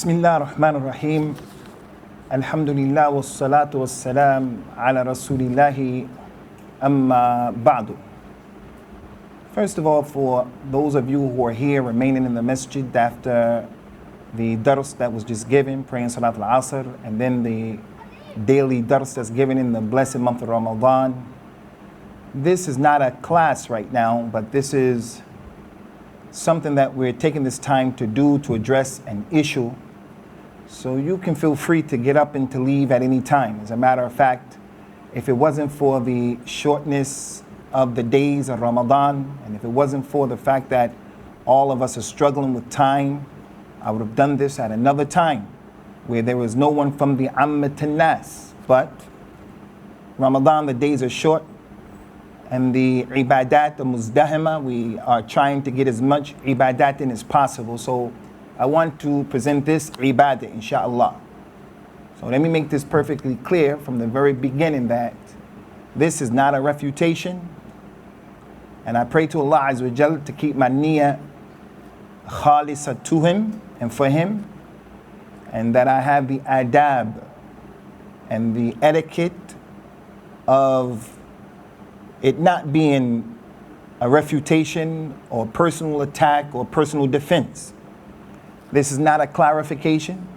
Bismillah ar-Rahman ar-Rahim. Alhamdulillah wa salatu wa salam ala Rasulillahi amma ba'du. First of all, for those of you who are here remaining in the Masjid after the dars that was just given, praying Salat al-Asr, and then the daily dars that's given in the blessed month of Ramadan. This is not a class right now, but this is something that we're taking this time to do to address an issue. So you can feel free to get up and to leave at any time. As a matter of fact, if it wasn't for the shortness of the days of Ramadan, and if it wasn't for the fact that all of us are struggling with time, I would have done this at another time where there was no one from the Ammat al-Nas. But Ramadan, the days are short, and the ibadat, the muzdahima, we are trying to get as much ibadat in as possible. So I want to present this ibadah, inshallah. So let me make this perfectly clear from the very beginning that this is not a refutation. And I pray to Allah Azza wa Jal to keep my niyyah khalisa to Him and for Him. And that I have the adab and the etiquette of it not being a refutation or personal attack or personal defense. This is not a clarification,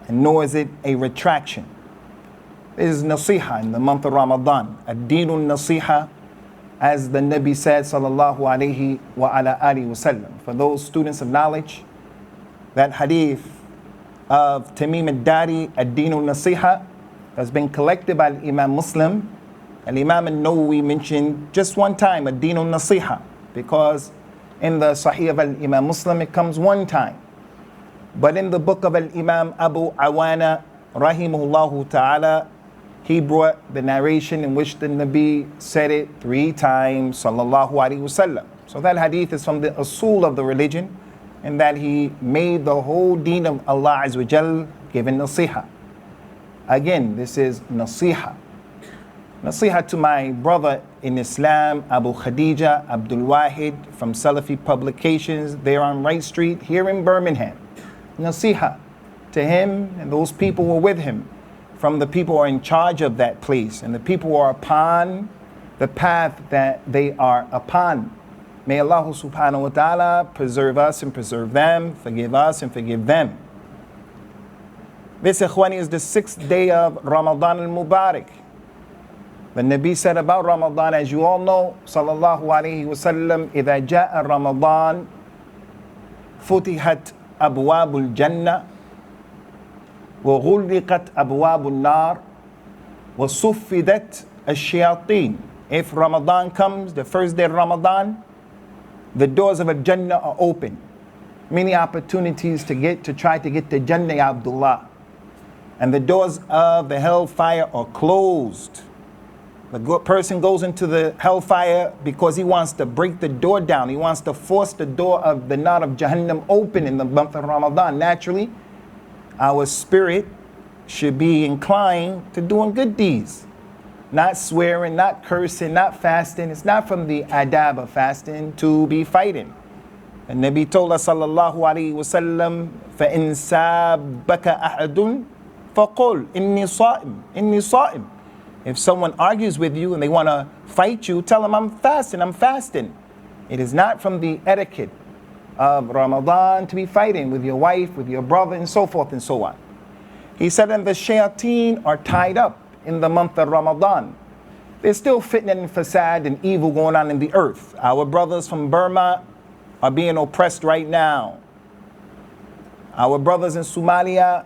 and nor is it a retraction. This is nasiha in the month of Ramadan. Ad-deenun nasiha, as the Nabi said, sallallahu alayhi wa ala alihi wa sallam. For those students of knowledge, that hadith of Tamim al-Dari, ad-deenun nasiha, has been collected by Imam Muslim. And Imam al-Nawawi mentioned just one time ad-deenun nasiha, because in the Sahih of Imam Muslim it comes one time. But in the book of Imam Abu Awana, rahimahullah ta'ala, he brought the narration in which the Nabi said it 3 times, sallallahu alaihi wasallam. So that hadith is from the usul of the religion, and that he made the whole deen of Allah Azza wa Jal given nasiha. Again, this is nasiha. Nasiha to my brother in Islam, Abu Khadeejah Abdul Wahid from Salafi Publications, there on Wright Street here in Birmingham. Nasiha to him and those people who are with him, from the people who are in charge of that place and the people who are upon the path that they are upon. May Allah subhanahu wa ta'ala preserve us and preserve them, forgive us and forgive them. This, ikhwani, is the 6th day of Ramadan al-Mubarak. The Nabi said about Ramadan, as you all know, sallallahu alayhi wa sallam, إِذَا جَاءَ رَمَضَانَ فُتِحَتْ أبواب الجنة وغلقت أبواب النار وصفدت الشياطين. If Ramadan comes, the first day of Ramadan, the doors of Jannah are open. Many opportunities to try to get to Jannah, ya Abdullah. And the doors of the hellfire are closed. The good person goes into the hellfire because he wants to break the door down. He wants to force the door of the knot of Jahannam open in the month of Ramadan. Naturally, our spirit should be inclined to doing good deeds. Not swearing, not cursing, not fasting. It's not from the adab of fasting to be fighting. The Nabi told us, sallallahu alayhi wa sallam, فَإِن سَابَكَ أَحَدٌ فَقُلْ إِنِّي صَائِمٌ إِنِّي صَائِمٌ. If someone argues with you and they want to fight you, tell them, I'm fasting. It is not from the etiquette of Ramadan to be fighting with your wife, with your brother, and so forth and so on. He said, and the shayateen are tied up in the month of Ramadan. There's still fitna and fasad and evil going on in the earth. Our brothers from Burma are being oppressed right now. Our brothers in Somalia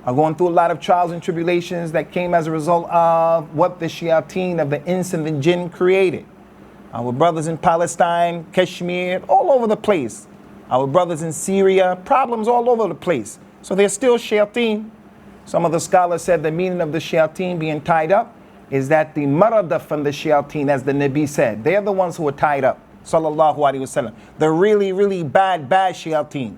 are going through a lot of trials and tribulations that came as a result of what the shayateen of the ins and the jinn created. Our brothers in Palestine, Kashmir, all over the place. Our brothers in Syria, problems all over the place. So there's still shayateen. Some of the scholars said the meaning of the shayateen being tied up is that the marada from the shayateen, as the Nabi said, they're the ones who are tied up, sallallahu alaihi wasallam. The really, really bad shayateen.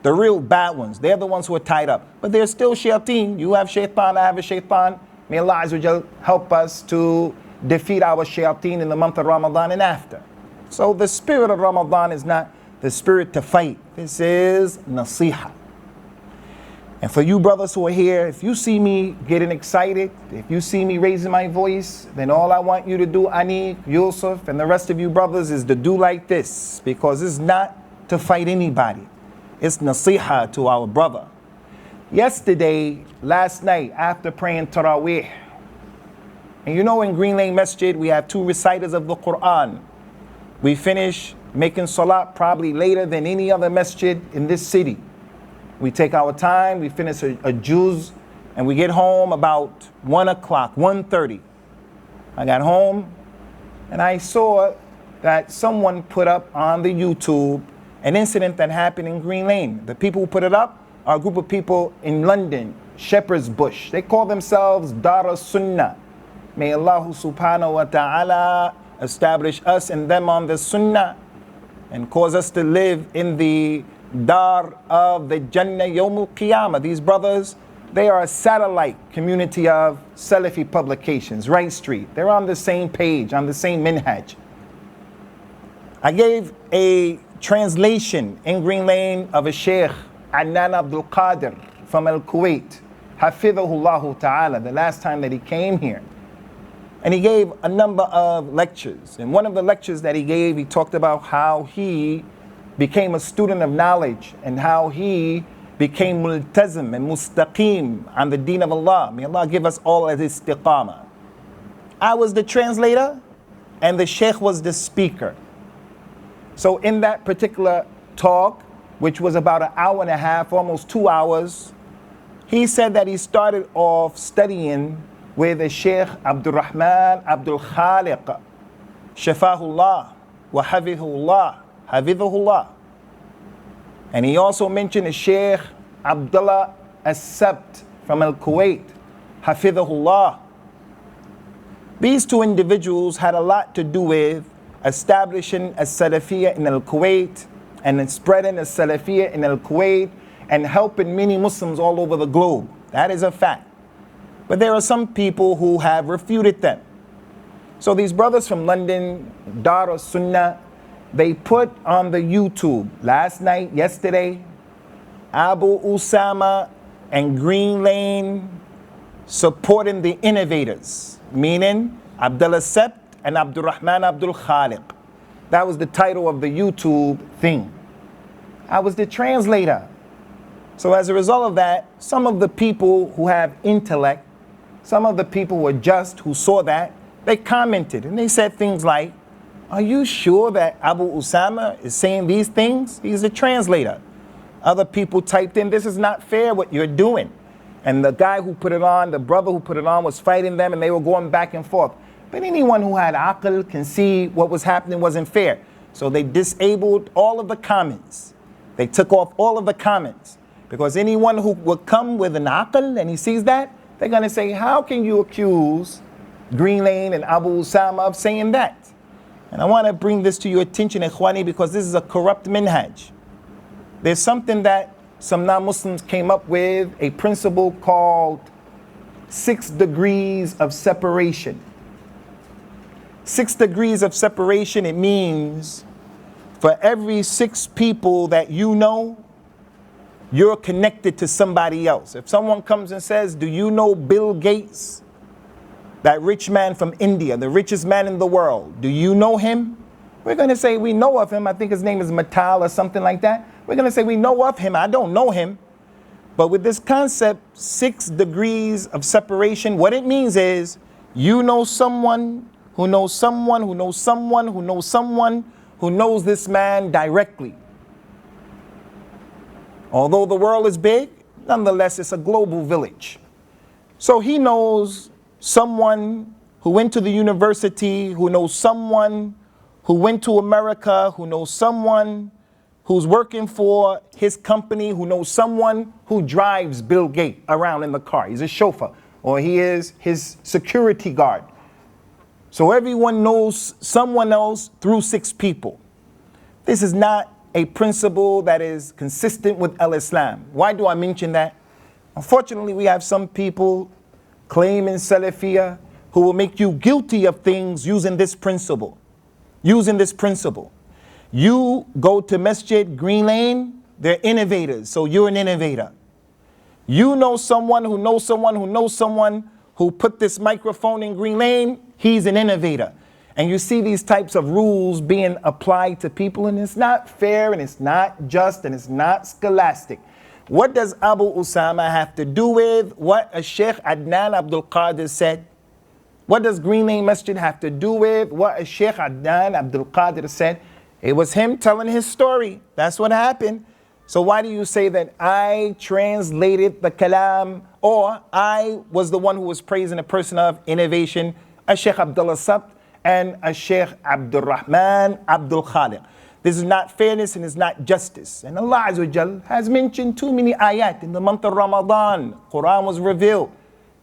The real bad ones, they're the ones who are tied up. But there's still shayateen. You have shaitan, I have a shaitan. May Allah Azza wa Jal help us to defeat our shayateen in the month of Ramadan and after. So the spirit of Ramadan is not the spirit to fight. This is nasiha. And for you brothers who are here, if you see me getting excited, if you see me raising my voice, then all I want you to do, Ani, Yusuf, and the rest of you brothers, is to do like this, because it's not to fight anybody. It's nasiha to our brother. Yesterday, last night, after praying Taraweeh, and you know in Green Lane Masjid, we have 2 reciters of the Quran. We finish making salat probably later than any other masjid in this city. We take our time, we finish a juz, and we get home about 1 o'clock, 1:30. I got home, and I saw that someone put up on the YouTube an incident that happened in Green Lane. The people who put it up are a group of people in London, Shepherd's Bush. They call themselves Dar Sunnah. May Allah subhanahu wa ta'ala establish us and them on the Sunnah and cause us to live in the Dar of the Jannah Yawmul Qiyamah. These brothers, they are a satellite community of Salafi publications, Right Street. They're on the same page, on the same minhaj. I gave a translation in Green Lane of a Sheikh, Adnan Abdul Qadir from Al-Kuwait, Hafidhahullah Ta'ala, the last time that he came here. And he gave a number of lectures. In one of the lectures that he gave, he talked about how he became a student of knowledge and how he became multazim and mustaqim on the deen of Allah. May Allah give us all as istiqamah. I was the translator and the sheikh was the speaker. So in that particular talk, which was about an hour and a half, almost 2 hours, he said that he started off studying with the Sheikh Abdul Rahman Abdul Khaliq, Shafahullah wa Hafidhahullah. And he also mentioned the Sheikh Abdullah As-Sabt from Al-Kuwait, Hafidhahullah. These 2 individuals had a lot to do with establishing a Salafiyya in Al-Kuwait and spreading a Salafiyya in Al-Kuwait and helping many Muslims all over the globe. That is a fact. But there are some people who have refuted them. So these brothers from London, Dar Sunnah, they put on the YouTube last night, yesterday, Abu Usamah and Green Lane supporting the innovators, meaning Abdullah Sept and Abdul Rahman Abdul Khaliq. That was the title of the YouTube thing. I was the translator. So as a result of that, some of the people who have intellect, some of the people who are just, who saw that, they commented and they said things like, are you sure that Abu Usamah is saying these things? He's a translator. Other people typed in, this is not fair what you're doing. And the guy who put it on, the brother who put it on, was fighting them and they were going back and forth. But anyone who had aql can see what was happening wasn't fair. So they disabled all of the comments. They took off all of the comments. Because anyone who would come with an aql and he sees that, they're going to say, how can you accuse Green Lane and Abu Usamah of saying that? And I want to bring this to your attention, Ikhwani, because this is a corrupt minhaj. There's something that some non-Muslims came up with, a principle called 6 degrees of separation. 6 degrees of separation, it means for every 6 people that you know, you're connected to somebody else. If someone comes and says, do you know Bill Gates? That rich man from India, the richest man in the world. Do you know him? We're going to say we know of him. I think his name is Matal or something like that. We're going to say we know of him. I don't know him. But with this concept, 6 degrees of separation, what it means is you know someone who knows someone who knows someone who knows someone who knows this man directly. Although the world is big, nonetheless, it's a global village. So he knows someone who went to the university, who knows someone who went to America, who knows someone who's working for his company, who knows someone who drives Bill Gates around in the car. He's a chauffeur, or he is his security guard. So everyone knows someone else through 6 people. This is not a principle that is consistent with al-Islam. Why do I mention that? Unfortunately, we have some people claiming Salafiyah who will make you guilty of things using this principle. Using this principle. You go to Masjid, Green Lane, they're innovators, so you're an innovator. You know someone who knows someone who knows someone who put this microphone in Green Lane. He's an innovator. And you see these types of rules being applied to people, and it's not fair, and it's not just, and it's not scholastic. What does Abu Usamah have to do with what a Sheikh Adnan Abdul Qadir said? What does Green Lane Masjid have to do with what a Sheikh Adnan Abdul Qadir said? It was him telling his story. That's what happened. So why do you say that I translated the kalam, or I was the one who was praising a person of innovation, a Sheikh Abdullah Sabt and a Sheikh Abdul Rahman Abdul Khaliq? This is not fairness and it's not justice. And Allah Azza wa Jal has mentioned too many ayat in the month of Ramadan. Quran was revealed.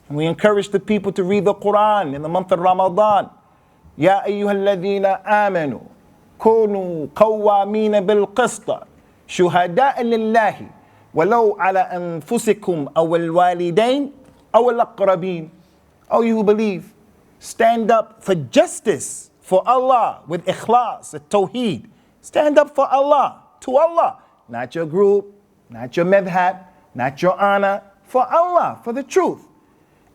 And we encourage the people to read the Quran in the month of Ramadan. Ya ayyuhalladhina amanu kunu qawwamina bil qista shuhada'a lillahi walau ala anfusikum aw al walidain aw al aqrabin. Oh, you who believe, stand up for justice for Allah with ikhlas, tawheed. Stand up for Allah, to Allah, not your group, not your madhab, not your honor, for Allah, for the truth.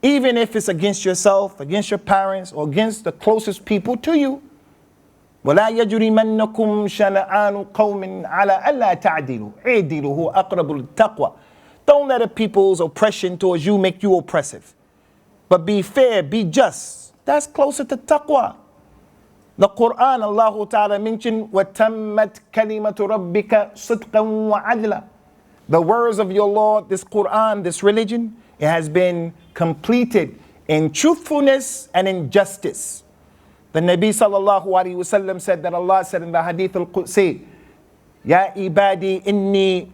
Even if it's against yourself, against your parents, or against the closest people to you. وَلَا يَجْرِمَنَّكُمْ شَنَآنُ قَوْمٍ عَلَىٰ أَلَّا تَعْدِلُوا اعْدِلُوا هُوَ أَقْرَبُ لِلتَّقْوَى. Don't let a people's oppression towards you make you oppressive. But be fair, be just. That's closer to taqwa. The Quran, Allah Ta'ala mentioned, وَتَمَّتْ كَلِمَةُ رَبِّكَ صِدْقًا وَعَدْلًا. The words of your Lord, this Quran, this religion, it has been completed in truthfulness and in justice. The Nabi sallallahu alayhi wa sallam said that Allah said in the Hadith al-Qudsi, Ya ibadi inni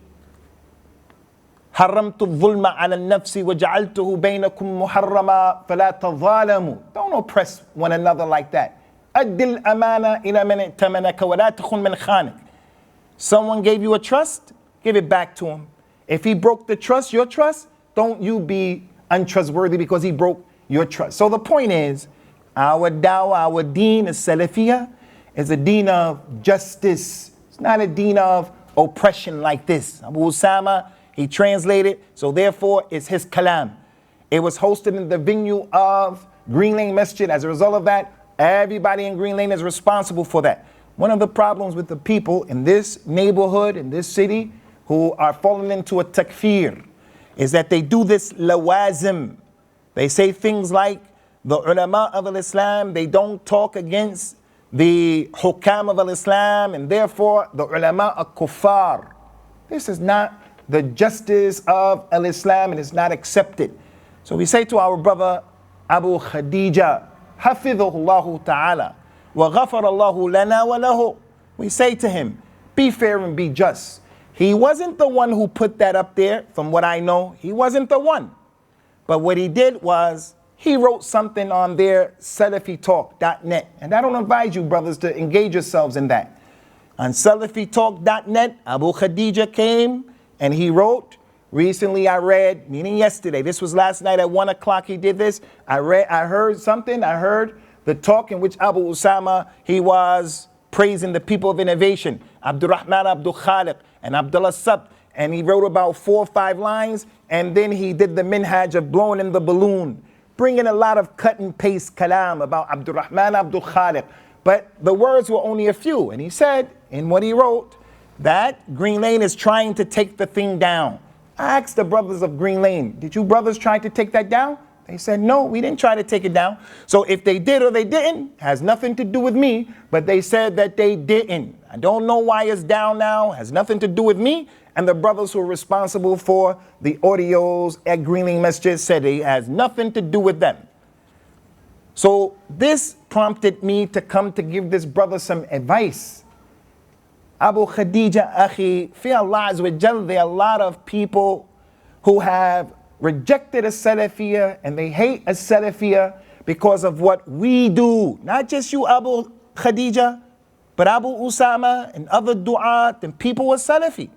haramtu al-dhulma ala al-nafsi wa ja'altuhu baynakum muharrama fala tadhalamu. Don't oppress one another like that. Addil amana ila man i'tamanaka wa la takhun man khanak. Someone gave you a trust, give it back to him. If he broke the trust, your trust, don't you be untrustworthy because he broke your trust. So the point is, our dawah, our deen is Salafiyah, is a deen of justice. It's not a deen of oppression like this. Abu Usamah, he translated, so therefore it's his kalam. It was hosted in the venue of Green Lane Masjid. As a result of that, everybody in Green Lane is responsible for that. One of the problems with the people in this neighborhood, in this city, who are falling into a takfir, is that they do this lawazim. They say things like, the ulama of Islam, they don't talk against the hukam of Islam, and therefore the ulama are kuffar. This is not the justice of Islam, and it's not accepted. So we say to our brother Abu Khadeejah, Hafidhullahu ta'ala, wa ghafarallahu lana wa lahu. We say to him, be fair and be just. He wasn't the one who put that up there, from what I know. He wasn't the one. But what he did was, he wrote something on their SalafiTalk.net. And I don't advise you, brothers, to engage yourselves in that. On SalafiTalk.net, Abu Khadeejah came and he wrote, recently I read, meaning yesterday, this was last night at 1 o'clock he did this. I heard something, I heard the talk in which Abu Usamah, he was praising the people of innovation, Abdul Rahman Abdul Khaliq and Abdullah Sabt. And he wrote about 4 or 5 lines, and then he did the minhaj of blowing in the balloon, bringing a lot of cut and paste kalam about Abdul Rahman Abdul Khaliq. But the words were only a few. And he said in what he wrote that Green Lane is trying to take the thing down. I asked the brothers of Green Lane, did you brothers try to take that down? They said, no, we didn't try to take it down. So if they did or they didn't, has nothing to do with me. But they said that they didn't. I don't know why it's down now. Has nothing to do with me. And the brothers who are responsible for the audios at Green Lane Masjid said it has nothing to do with them. So this prompted me to come to give this brother some advice. Abu Khadeejah, Akhi, fi Allah Azza wa Jal, there are a lot of people who have rejected a Salafiyah and they hate a Salafiyah because of what we do. Not just you, Abu Khadeejah, but Abu Usamah and other du'at and people with Salafi.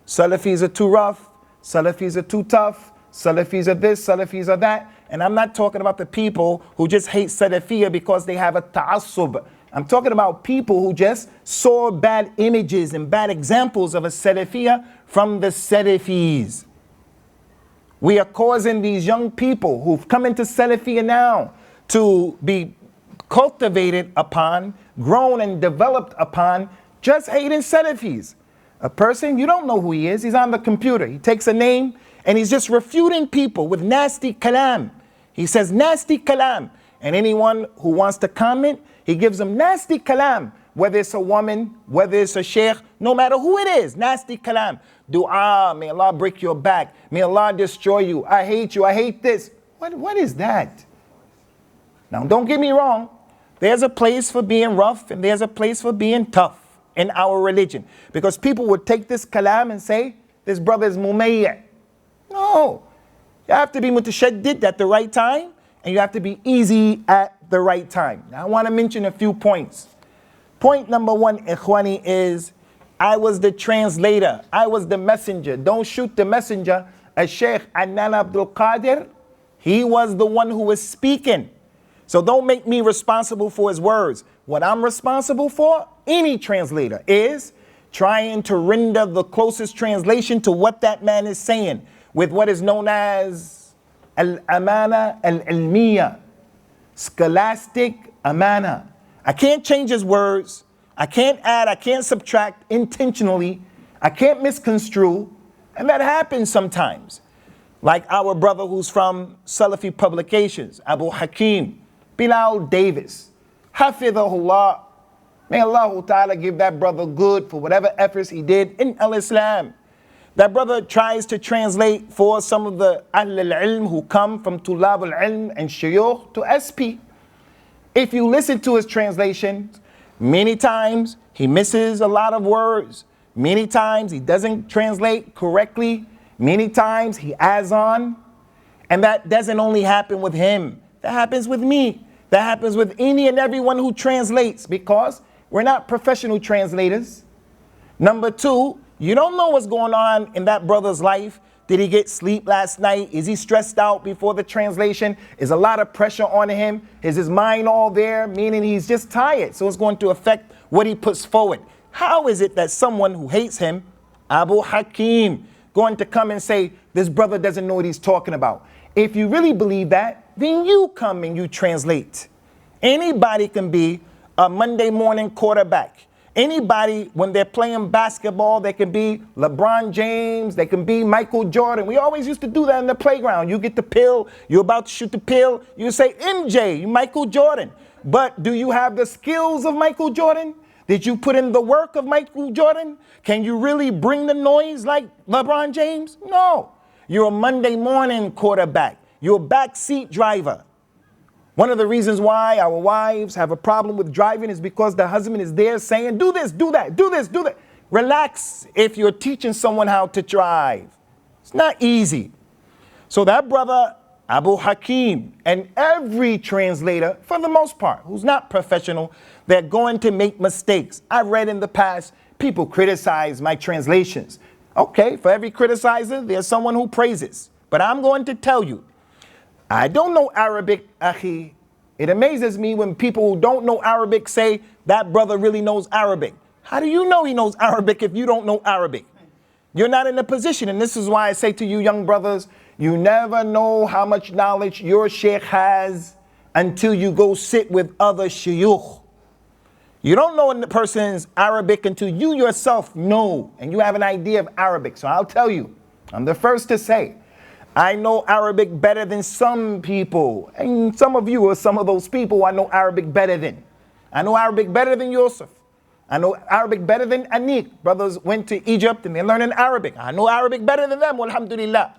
Salafis are too rough, Salafis are too tough, Salafis are this, Salafis are that. And I'm not talking about the people who just hate Salafiyah because they have a ta'assub. I'm talking about people who just saw bad images and bad examples of a Salafiyah from the Salafis. We are causing these young people who've come into Salafiyya now to be cultivated upon, grown and developed upon just hating Salafis. A person, you don't know who he is, he's on the computer. He takes a name and he's just refuting people with nasty kalam. He says nasty kalam. And anyone who wants to comment, he gives them nasty kalam. Whether it's a woman, whether it's a sheikh, no matter who it is, nasty kalam. Dua, may Allah break your back. May Allah destroy you. I hate you. I hate this. What is that? Now, don't get me wrong. There's a place for being rough and there's a place for being tough in our religion. Because people would take this kalam and say, this brother is mumayya. No. You have to be mutashaddid at the right time and you have to be easy at the right time. Now, I want to mention a few points. Point number one, ikhwani, is I was the translator. I was the messenger. Don't shoot the messenger. As Sheikh Adnan Abdul Qadir, he was the one who was speaking. So don't make me responsible for his words. What I'm responsible for, any translator, is trying to render the closest translation to what that man is saying with what is known as al-amana al-ilmiya, scholastic amana. I can't change his words. I can't add, I can't subtract intentionally. I can't misconstrue. And that happens sometimes. Like our brother who's from Salafi Publications, Abu Hakim, Bilal Davis, Hafidhahullah. May Allah Ta'ala give that brother good for whatever efforts he did in al-Islam. That brother tries to translate for some of the Ahl al-Ilm who come from Tulab al-Ilm and Shuyukh to SP. If you listen to his translations, many times he misses a lot of words. Many times he doesn't translate correctly. Many times he adds on. And that doesn't only happen with him. That happens with me. That happens with any and everyone who translates, because we're not professional translators. Number two, you don't know what's going on in that brother's life. Did he get sleep last night? Is he stressed out before the translation? Is a lot of pressure on him? Is his mind all there, meaning he's just tired? So it's going to affect what he puts forward. How is it that someone who hates him, Abu Hakim, going to come and say, this brother doesn't know what he's talking about? If you really believe that, then you come and you translate. Anybody can be a Monday morning quarterback. Anybody, when they're playing basketball, they can be LeBron James, they can be Michael Jordan. We always used to do that in the playground. You get the pill, you're about to shoot the pill, you say MJ, Michael Jordan. But do you have the skills of Michael Jordan? Did you put in the work of Michael Jordan? Can you really bring the noise like LeBron James? No. You're a Monday morning quarterback. You're a backseat driver. One of the reasons why our wives have a problem with driving is because the husband is there saying, do this, do that, do this, do that. Relax if you're teaching someone how to drive. It's not easy. So that brother, Abu Hakim, and every translator, for the most part, who's not professional, they're going to make mistakes. I've read in the past, people criticize my translations. Okay, for every criticizer, there's someone who praises. But I'm going to tell you, I don't know Arabic, akhi. It amazes me when people who don't know Arabic say that brother really knows Arabic. How do you know he knows Arabic if you don't know Arabic? You're not in a position, and this is why I say to you young brothers, you never know how much knowledge your sheikh has until you go sit with other shuyukh. You don't know a person's Arabic until you yourself know, and you have an idea of Arabic. So I'll tell you, I'm the first to say, I know Arabic better than some people. And some of you are some of those people I know Arabic better than. I know Arabic better than Yusuf. I know Arabic better than Anik. Brothers went to Egypt and they're learning Arabic. I know Arabic better than them, alhamdulillah.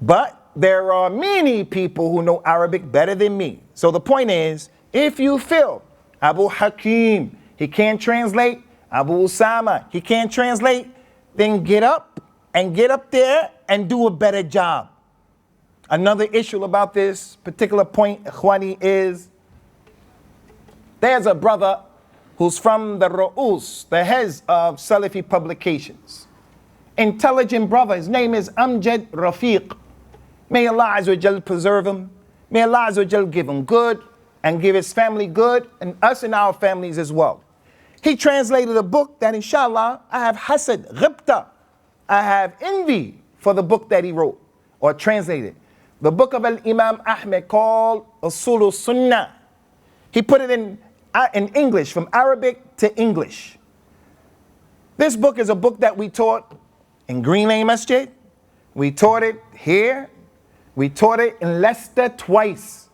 But there are many people who know Arabic better than me. So the point is, if you feel Abu Hakim, he can't translate, Abu Usamah, he can't translate, then get up and get up there and do a better job. Another issue about this particular point, ikhwani, is there's a brother who's from the Ra'us, the heads of Salafi Publications. Intelligent brother, his name is Amjad Rafiq. May Allah Azza wa Jal preserve him. May Allah Azza wa Jal give him good and give his family good, and us and our families as well. He translated a book that inshallah I have hasad, ghibta, I have envy for the book that he wrote or translated. The book of Al-Imam Ahmed called Usul Sunnah. He put it in English, from Arabic to English. This book is a book that we taught in Green Lane Masjid. We taught it here. We taught it in Leicester twice.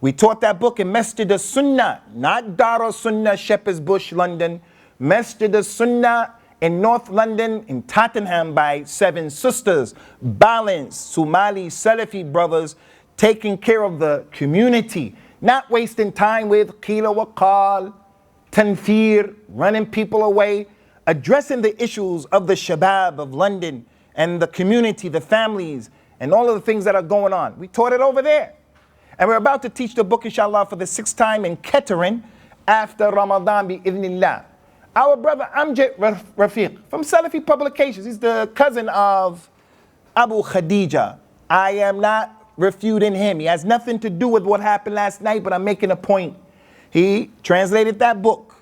We taught that book in Masjid Sunnah, not Dar Sunnah, Shepherd's Bush, London. Masjid Sunnah in North London, in Tottenham, by 7 sisters, balanced Somali Salafi brothers, taking care of the community, not wasting time with qila wa qal, tanfir, running people away, addressing the issues of the shabab of London and the community, the families, and all of the things that are going on. We taught it over there. And we're about to teach the book, inshallah, for the 6th time in Kettering after Ramadan, bi-idhnillah. Our brother Amjad Rafiq from Salafi Publications. He's the cousin of Abu Khadeejah. I am not refuting him. He has nothing to do with what happened last night, but I'm making a point. He translated that book.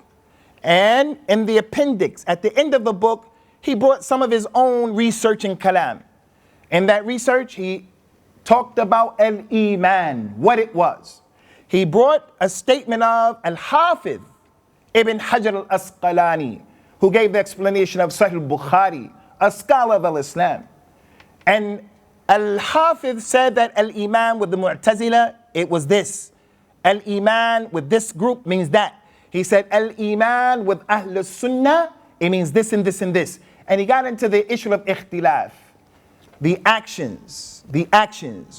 And in the appendix, at the end of the book, he brought some of his own research in kalam. In that research, he talked about al-Iman, what it was. He brought a statement of Al-Hafiz Ibn Hajar al-Asqalani, who gave the explanation of Sahih al-Bukhari, a scholar of Islam. And Al-Hafiz said that Al-Iman with the Mu'tazila, it was this. Al-Iman with this group means that. He said Al-Iman with Ahl Sunnah, it means this and this and this. And he got into the issue of ikhtilaf. The actions,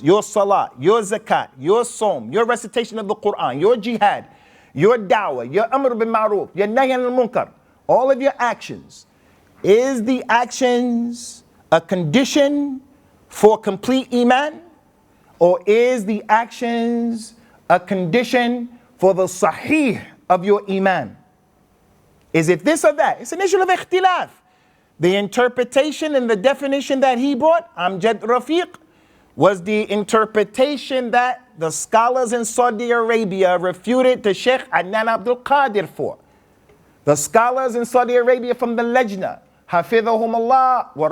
your salah, your zakat, your som, your recitation of the Quran, your jihad, your da'wah, your amr bil ma'ruf, your nahy anil munkar, all of your actions. Is the actions a condition for complete iman? Or is the actions a condition for the sahih of your iman? Is it this or that? It's an issue of ikhtilaf. The interpretation and the definition that he brought, Amjad Rafiq, was the interpretation that the scholars in Saudi Arabia refuted to Sheikh Adnan Abdul Qadir for. The scholars in Saudi Arabia from the Lajna, Hafidhahumullah wa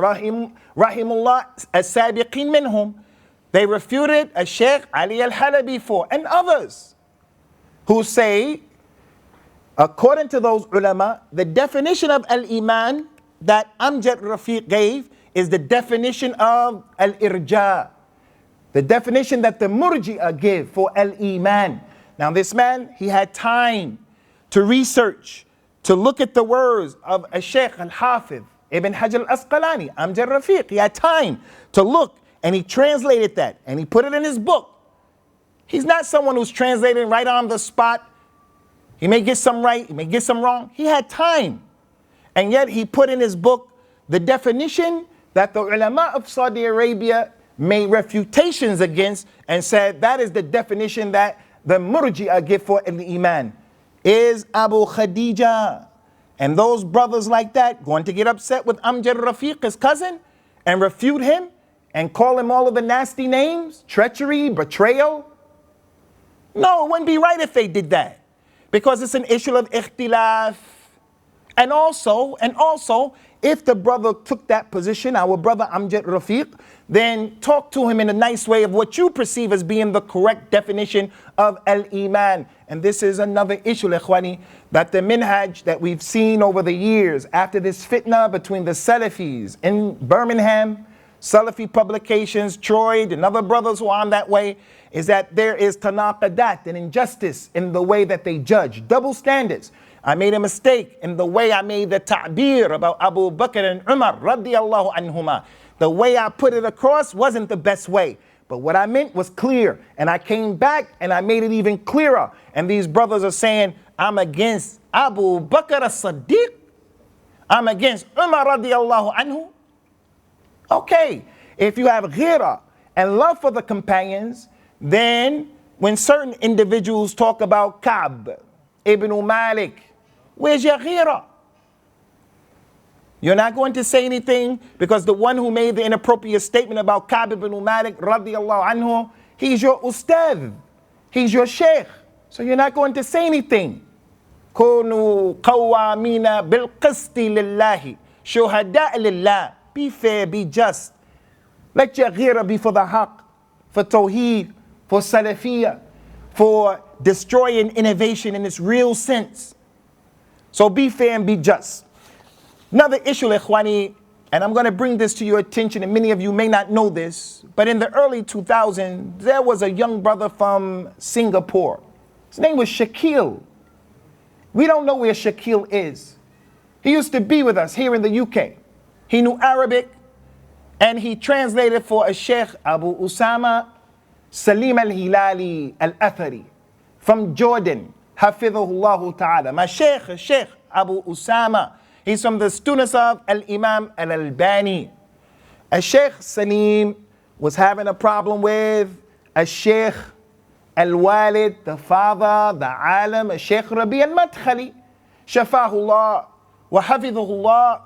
Rahimullah as-Sabiqin minhum, they refuted a Sheikh Ali al-Halabi for, and others who say, according to those ulama, the definition of al-Iman that Amjad Rafiq gave is the definition of al-Irja, the definition that the Murji'ah give for al-Iman. Now this man, he had time to research, to look at the words of a Sheikh al-Hafiz Ibn Hajar al-Asqalani, Amjad Rafiq. He had time to look, and he translated that, and he put it in his book. He's not someone who's translating right on the spot. He may get some right, he may get some wrong. He had time. And yet he put in his book the definition that the ulama of Saudi Arabia made refutations against, and said that is the definition that the Murji'ah give for al-Iman. Is Abu Khadeejah and those brothers like that going to get upset with Amjad Rafiq, his cousin, and refute him and call him all of the nasty names, treachery, betrayal? No, it wouldn't be right if they did that, because it's an issue of ikhtilaf. And also, if the brother took that position, our brother Amjad Rafiq, then talk to him in a nice way of what you perceive as being the correct definition of al-Iman. And this is another issue, ikhwani, that the minhaj that we've seen over the years after this fitna between the Salafis in Birmingham, Salafi Publications, Troy, and other brothers who are on that way, is that there is tanaqadat and injustice in the way that they judge, double standards. I made a mistake in the way I made the ta'bir about Abu Bakr and Umar radiyallahu anhuma. The way I put it across wasn't the best way, but what I meant was clear, and I came back and I made it even clearer. And these brothers are saying, I'm against Abu Bakr as-Siddiq, I'm against Umar radiyallahu anhu. Okay, if you have ghira and love for the companions, then when certain individuals talk about Ka'b ibn Malik, where's your ghira? You're not going to say anything because the one who made the inappropriate statement about Ka'b ibn Malik radiyallahu anhu, he's your ustad, he's your sheikh. So you're not going to say anything. Kunu qawamina bil qisti lillahi, shuhada lillah. Be fair, be just. Let your ghira be for the haqq, for tawheed, for salafiyah, for destroying innovation in its real sense. So be fair and be just. Another issue, ikhwani, and I'm going to bring this to your attention, and many of you may not know this, but in the early 2000s, there was a young brother from Singapore. His name was Shakil. We don't know where Shakil is. He used to be with us here in the UK. He knew Arabic, and he translated for a Sheikh Abu Usamah Salim al-Hilali al-Athari from Jordan, Hafidhahullah Ta'ala. My Sheikh Abu Usamah, he's from the students of Al-Imam al-Albani. Sheikh Salim was having a problem with Sheikh Al-Walid, the father, the alim, Sheikh Rabi al-Madkhali, Shafahullah wa Hafidhahullah.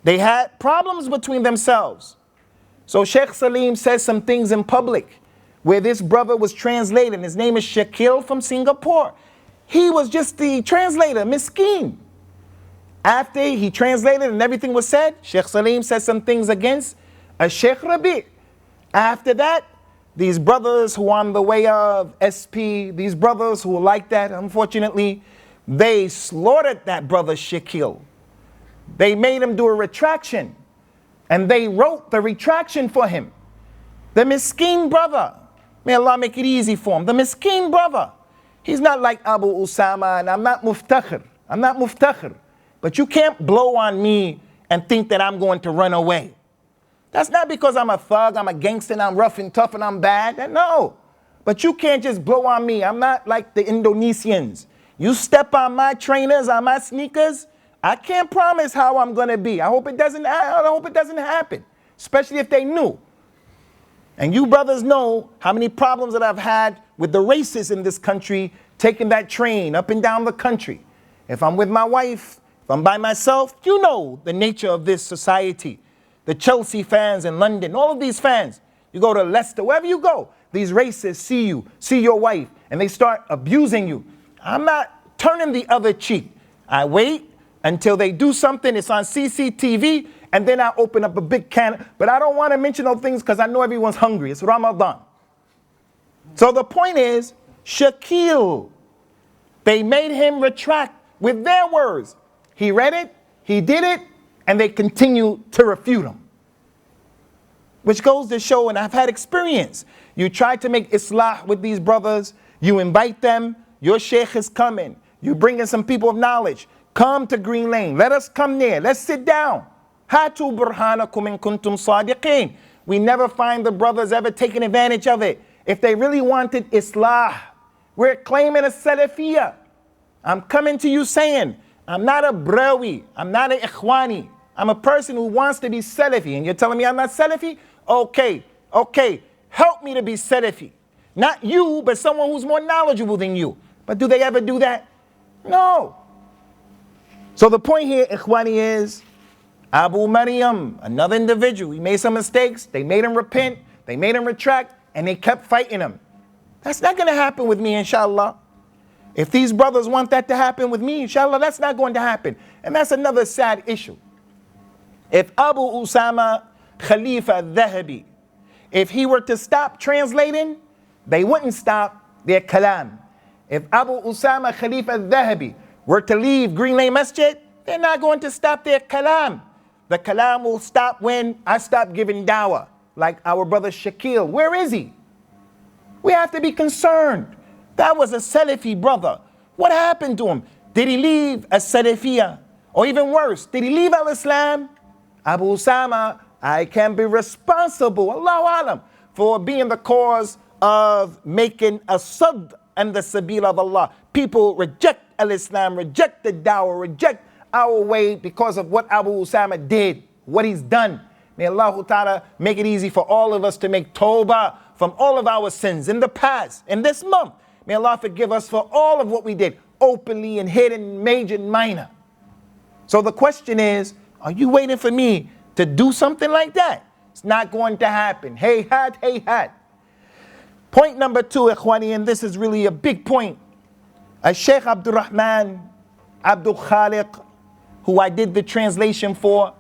They had problems between themselves. So Sheikh Salim says some things in public where this brother was translating. His name is Shakil from Singapore. He was just the translator, miskeen. After he translated and everything was said, Sheikh Salim said some things against Sheikh Rabi. After that, these brothers who are on the way of SP, these brothers who were like that, unfortunately, they slaughtered that brother Shakil. They made him do a retraction, and they wrote the retraction for him. The miskeen brother, may Allah make it easy for him. The miskeen brother, he's not like Abu Usamah, and I'm not muftakhir. But you can't blow on me and think that I'm going to run away. That's not because I'm a thug, I'm a gangster, and I'm rough and tough, and I'm bad. No. But you can't just blow on me. I'm not like the Indonesians. You step on my trainers, on my sneakers, I can't promise how I'm going to be. I hope it doesn't happen, especially if they knew. And you brothers know how many problems that I've had with the racists in this country taking that train up and down the country. If I'm with my wife, if I'm by myself, you know the nature of this society. The Chelsea fans in London, all of these fans, you go to Leicester, wherever you go, these racists see you, see your wife, and they start abusing you. I'm not turning the other cheek. I wait until they do something, it's on CCTV, and then I open up a big can. But I don't want to mention those things because I know everyone's hungry. It's Ramadan. So the point is, Shakil, they made him retract with their words. He read it, he did it, and they continue to refute him. Which goes to show, and I've had experience, you try to make islah with these brothers, you invite them, your sheikh is coming, you bring in some people of knowledge, come to Green Lane, let us come there, let's sit down. Hatu burhanakum in kuntum sadiqeen. We never find the brothers ever taking advantage of it. If they really wanted islah, we're claiming a salafiyah. I'm coming to you saying, I'm not a brawi, I'm not an ikhwani. I'm a person who wants to be Salafi, and you're telling me I'm not Salafi? Okay, help me to be Salafi. Not you, but someone who's more knowledgeable than you. But do they ever do that? No. So the point here, ikhwani, is Abu Maryam, another individual, he made some mistakes, they made him repent, they made him retract, and they kept fighting him. That's not going to happen with me, inshallah. If these brothers want that to happen with me, inshallah, that's not going to happen. And that's another sad issue. If Abu Usamah Khalifa al-Thahabi, if he were to stop translating, they wouldn't stop their kalam. If Abu Usamah Khalifa al-Thahabi were to leave Green Lane Masjid, they're not going to stop their kalam. The kalam will stop when I stop giving dawah, like our brother Shakil. Where is he? We have to be concerned. That was a Salafi brother. What happened to him? Did he leave a Salafiyah? Or even worse, did he leave al-Islam? Abu Usamah, I can be responsible, Allahu Alam, for being the cause of making a sadd and the sabil of Allah. People reject al-Islam, reject the dawah, reject our way because of what Abu Usamah did, what he's done. May Allah Ta'ala make it easy for all of us to make tawbah from all of our sins in the past, in this month. May Allah forgive us for all of what we did, openly and hidden, major and minor. So the question is, are you waiting for me to do something like that? It's not going to happen. Hey hat. Point number 2, ikhwani, and this is really a big point. Sheikh Abdul Rahman Abdul Khaliq, who I did the translation for,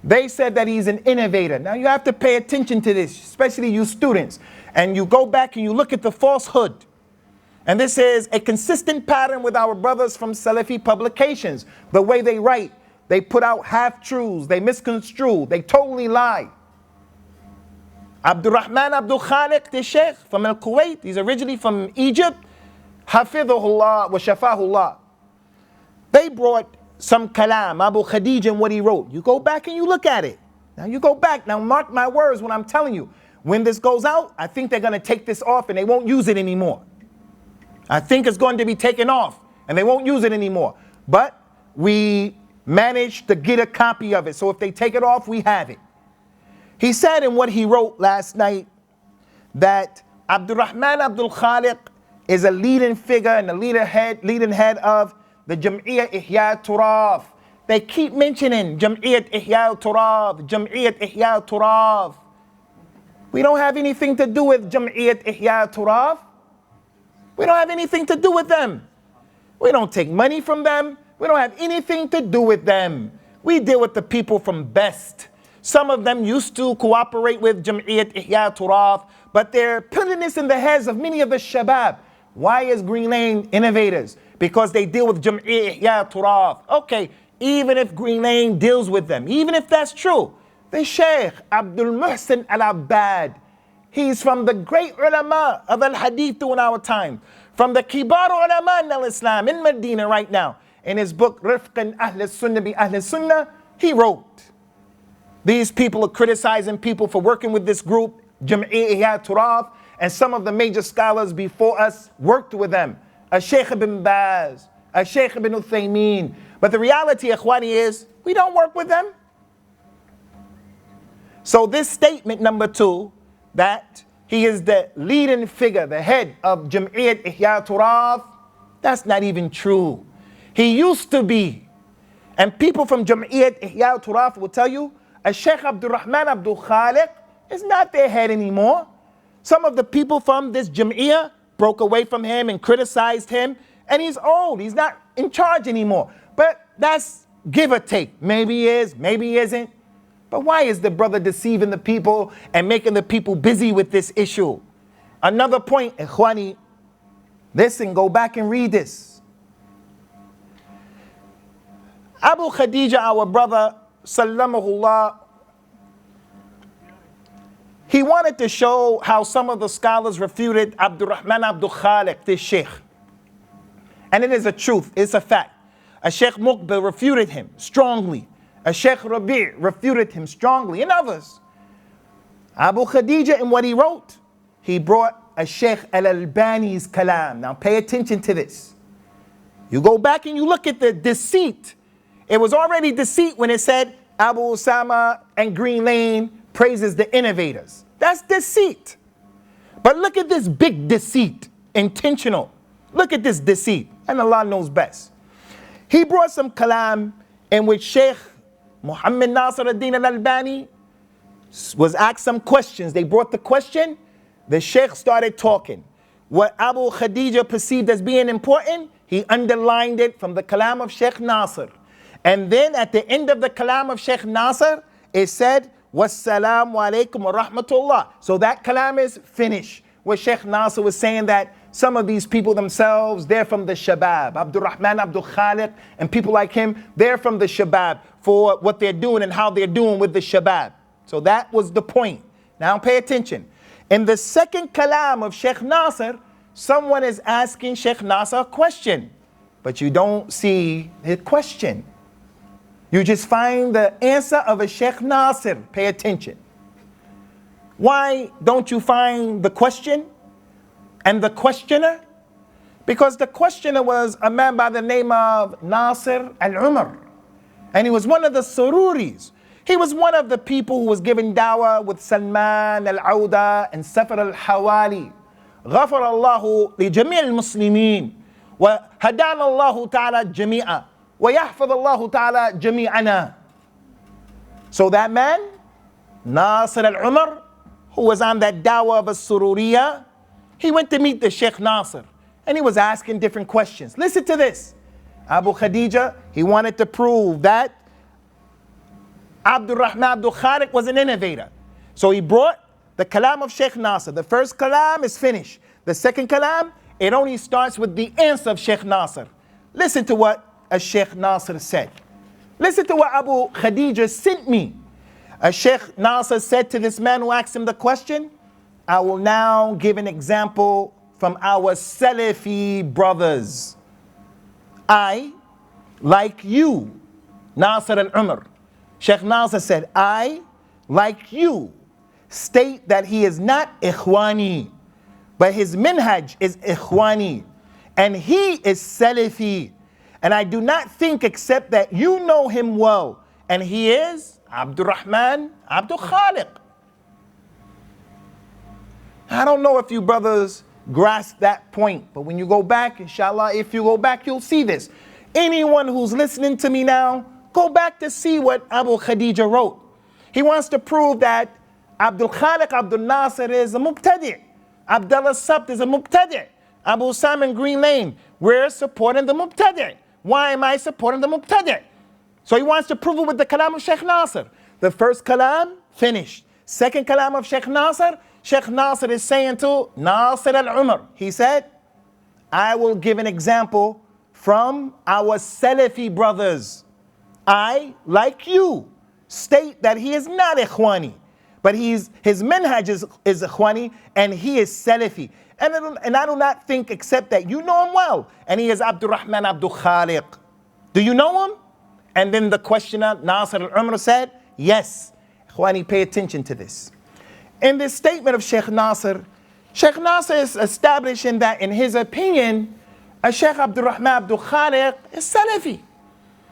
They said that he's an innovator. Now you have to pay attention to this, especially you students. And you go back and you look at the falsehood. And this is a consistent pattern with our brothers from Salafi publications. The way they write, they put out half-truths, they misconstrue, they totally lie. Abdurrahman Abdul Khaliq, the Sheikh from Kuwait, he's originally from Egypt. Hafidhullah wa shafahullah. They brought some kalam, Abu Khadeejah, and what he wrote. You go back and you look at it. Now you go back. Now mark my words when I'm telling you. When this goes out, I think they're going to take this off and they won't use it anymore. I think it's going to be taken off and they won't use it anymore. But we managed to get a copy of it. So if they take it off, we have it. He said in what he wrote last night that Abdurrahman Abdul Khaliq is a leading figure and a leading head of the Jam'iyyat Ihya Turaf. They keep mentioning Jam'iyyat Ihya Turaf, Jam'iyyat Ihya Turaf. We don't have anything to do with Jam'iyyat Ihya Turaf. We don't have anything to do with them. We don't take money from them. We don't have anything to do with them. We deal with the people from Best. Some of them used to cooperate with Jam'iyyat Ihya Turaf, but they're putting this in the heads of many of the shabab. Why is Green Lane innovators? Because they deal with Jam'iyyat Ihya Turaf. Okay, even if Green Lane deals with them, even if that's true, the Sheikh Abdul Muhsin Al-Abbad, he's from the great ulama of Al-Hadith in our time, from the Kibar ulama al-Islam in Medina right now. In his book, Rifqan Ahl Sunnah bi Ahl Sunnah, he wrote, these people are criticizing people for working with this group, Jam'iyyat Ihya Turaf, and some of the major scholars before us worked with them. Sheikh ibn Baz, Sheikh ibn Uthaymeen. But the reality, Ikhwani, is we don't work with them. So this statement number 2, that he is the leading figure, the head of Jam'iyyat Ihya Turaf, that's not even true. He used to be. And people from Jam'iyyat Ihya Turaf will tell you, Sheikh Abdurrahman Abdul Khaliq is not their head anymore. Some of the people from this Jam'iyyah broke away from him and criticized him, and he's old, he's not in charge anymore. But that's give or take. Maybe he is, maybe he isn't. But why is the brother deceiving the people and making the people busy with this issue? Another point, Ikhwani, listen, go back and read this. Abu Khadeejah, our brother, Sallamahullah, he wanted to show how some of the scholars refuted Abdurrahman Abdul Khaliq, this sheikh. And it is a truth, it's a fact. Sheikh Muqbil refuted him strongly. Sheikh Rabi' refuted him strongly, and others. Abu Khadeejah, in what he wrote, he brought Sheikh Al-Albani's kalam. Now pay attention to this. You go back and you look at the deceit. It was already deceit when it said Abu Usamah and Green Lane praises the innovators. That's deceit. But look at this big deceit, intentional. Look at this deceit, and Allah knows best. He brought some kalam in which Sheikh Muhammad Nasir ad-Din al-Albani was asked some questions. They brought the question, the Sheikh started talking. What Abu Khadeejah perceived as being important, he underlined it from the kalam of Sheikh Nasir. And then at the end of the kalam of Sheikh Nasir, it said, Wassalamu alaikum wa rahmatullah. So that kalam is finished. Where Sheikh Nasir was saying that some of these people themselves, they're from the Shabab. Abdurrahman Abdul Khaliq and people like him, they're from the Shabab for what they're doing and how they're doing with the Shabab. So that was the point. Now pay attention. In the second kalam of Sheikh Nasir, someone is asking Sheikh Nasir a question, but you don't see the question. You just find the answer of a Sheikh Nasir. Pay attention. Why don't you find the question and the questioner? Because the questioner was a man by the name of Nasir al-Umar. And he was one of the Sururis. He was one of the people who was given dawah with Salman al-Auda and Safar al-Hawali. غفر الله لجميع المسلمين وهدانا الله تعالى جميعا ويحفظ الله تعالى جميعنا. So that man, Nasir al-Umar, who was on that dawah of a Sururiya, he went to meet the Sheikh Nasir and he was asking different questions. Listen to this. Abu Khadeejah, he wanted to prove that Abdul Rahman Abdul Khaliq was an innovator. So he brought the kalam of Sheikh Nasser. The first kalam is finished. The second kalam, it only starts with the answer of Sheikh Nasser. Listen to what Sheikh Nasser said. Listen to what Abu Khadeejah sent me. Sheikh Nasser said to this man who asked him the question, I will now give an example from our Salafi brothers. I, like you, Nasser al-Umar. Sheikh Nasser said, I, like you, state that he is not Ikhwani, but his minhaj is Ikhwani, and he is Salafi. And I do not think except that you know him well, and he is Abdul Rahman Abdul Khaliq. I don't know if you brothers grasp that point, but when you go back, inshallah, if you go back, you'll see this. Anyone who's listening to me now, go back to see what Abu Khadeejah wrote. He wants to prove that Abdul Khaliq Abdul Nasser is a mubtadi'. Abdullah Sabt is a mubtadi'. Abu Usamah in Green Lane, we're supporting the mubtadi'. Why am I supporting the mubtadi'? So he wants to prove it with the kalam of Sheikh Nasser. The first kalam, finished. Second kalam of Sheikh Nasser is saying to Nasser al-Umar, he said, I will give an example from our Salafi brothers. I, like you, state that he is not Ikhwani, but his minhaj is Ikhwani, and he is Salafi. And I do not think except that you know him well, and he is Abdul Rahman Abdul Khaliq. Do you know him? And then the questioner, Nasser al-Umar, said, yes. Ikhwani, pay attention to this. In this statement of Sheikh Nasser is establishing that, in his opinion, Sheikh Abdul Rahman Abdul Khaliq is Salafi.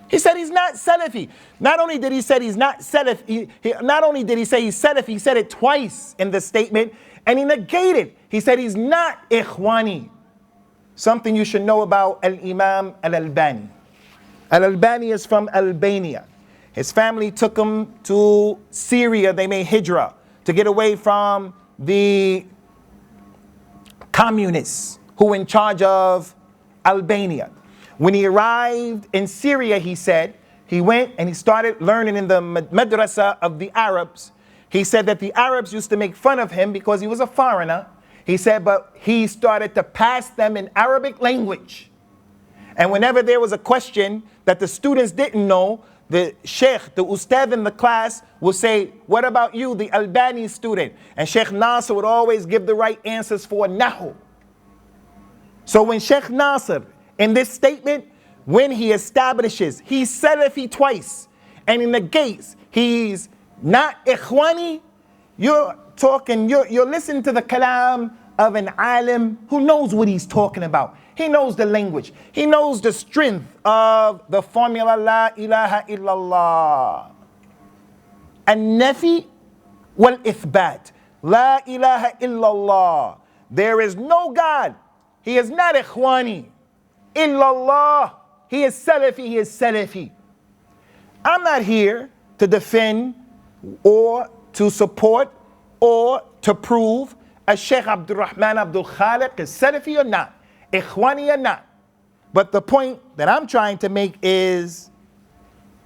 He said he's not Salafi. Not only did he say he's not Salafi, not only did he say he's Salafi, he said it twice in the statement, and he negated. He said he's not Ikhwani. Something you should know about Al-Imam Al-Albani. Al-Albani is from Albania. His family took him to Syria. They made hijrah to get away from the communists who were in charge of Albania. When he arrived in Syria, he said, he went and he started learning in the madrasa of the Arabs. He said that the Arabs used to make fun of him because he was a foreigner. He said, but he started to pass them in Arabic language. And whenever there was a question that the students didn't know, the sheikh, the ustad in the class would say, what about you, the Albani student? And Sheikh Nasser would always give the right answers for Nahu. So when Sheikh Nasser, in this statement, when he establishes he's Salafi twice, and he negates he's not Ikhwani, you're listening to the kalam of an alim who knows what he's talking about. He knows the language. He knows the strength of the formula La ilaha illallah. An-nafi wal-ithbat. La ilaha illallah. There is no God. He is not Ikhwani. Illallah. He is Salafi. He is Salafi. I'm not here to defend or to support or to prove a Sheikh Abdul Rahman Abdul Khaliq is Salafi or not, Ikhwani or not. But the point that I'm trying to make is,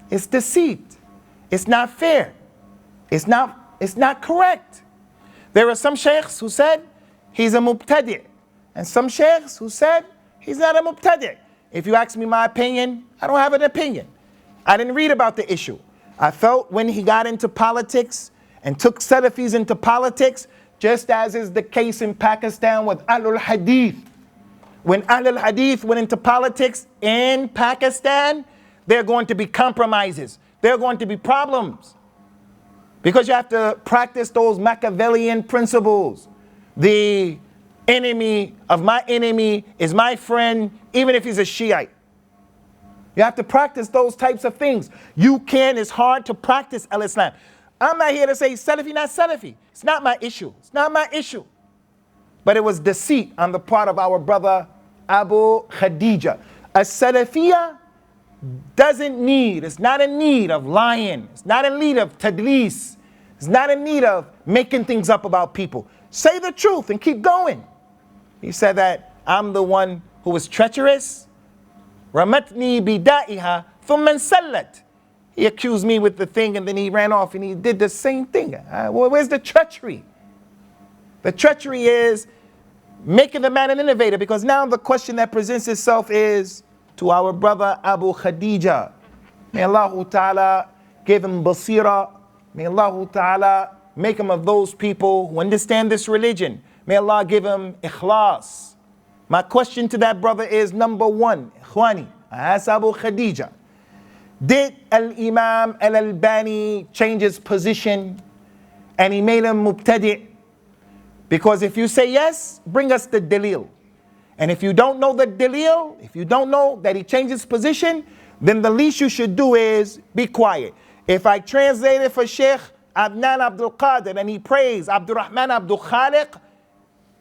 it's deceit. It's not fair. It's not correct. There are some sheikhs who said he's a mubtadi', and some sheikhs who said he's not a mubtadi'. If you ask me my opinion, I don't have an opinion. I didn't read about the issue. I felt when he got into politics and took Salafis into politics, just as is the case in Pakistan with Ahlul Hadith. When Ahlul Hadith went into politics in Pakistan, there are going to be compromises. There are going to be problems. Because you have to practice those Machiavellian principles. The enemy of my enemy is my friend, even if he's a Shiite. You have to practice those types of things. It's hard to practice al-Islam. I'm not here to say Salafi, not Salafi. It's not my issue. It's not my issue. But it was deceit on the part of our brother Abu Khadeejah. A Salafiyah it's not in need of lying. It's not in need of tadlis. It's not in need of making things up about people. Say the truth and keep going. He said that I'm the one who was treacherous. Ramatni bida'iha thumman sallat. He accused me with the thing and then he ran off and he did the same thing. Well, where's the treachery? The treachery is making the man an innovator, because now the question that presents itself is to our brother Abu Khadeejah. May Allah Ta'ala give him basira. May Allah Ta'ala make him of those people who understand this religion. May Allah give him ikhlas. My question to that brother is, number one, Ikhwani, I asked Abu Khadeejah, did Al-Imam Al-Albani change his position and he made him mubtadi'? Because if you say yes, bring us the dalil. And if you don't know the dalil, if you don't know that he changed his position, then the least you should do is be quiet. If I translate it for Sheikh Adnan Abdul Qadir and he praised Abdul Rahman Abdul Khaliq,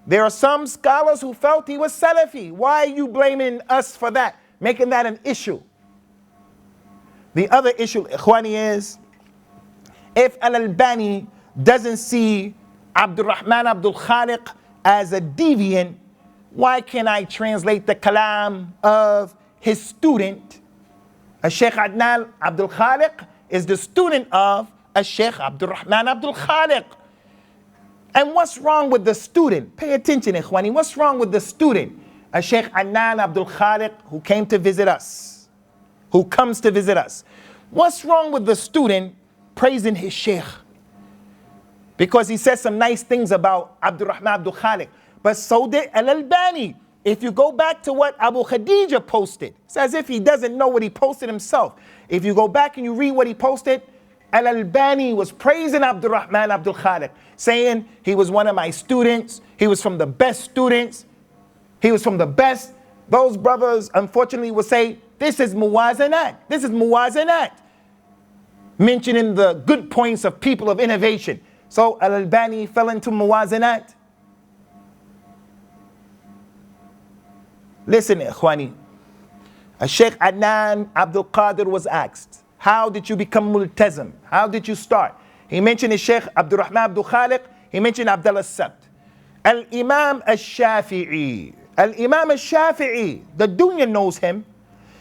there are some scholars who felt he was Salafi. Why are you blaming us for that, making that an issue? The other issue, Ikhwani, is if Al-Albani doesn't see Abdul Rahman Abdul Khaliq as a deviant, why can't I translate the kalam of his student? Sheikh Adnan Abdul Khaliq is the student of Sheikh Abdul Rahman Abdul Khaliq. And what's wrong with the student? Pay attention, Ikhwani. What's wrong with the student? Sheikh Adnan Abdul Khaliq, who came to visit us, who comes to visit us. What's wrong with the student praising his sheikh? Because he said some nice things about Abdul Rahman Abdul Khaliq. But so did Al-Albani. If you go back to what Abu Khadeejah posted, it's as if he doesn't know what he posted himself. If you go back and you read what he posted, Al-Albani was praising Abdul Rahman Abdul Khaliq, saying he was one of my students, he was from the best students, he was from the best. Those brothers, unfortunately, will say, this is muwazanat, this is muwazanat, mentioning the good points of people of innovation. So Al-Albani fell into muwazanat. Listen, Ikhwani, Sheikh Adnan Abdul Qadir was asked, how did you become multazim? How did you start? He mentioned his Sheikh Abdul Rahman Abdul Khaliq, he mentioned Abdullah Sabt. Al-Imam Al-Shafi'i, Al-Imam Al-Shafi'i, the dunya knows him.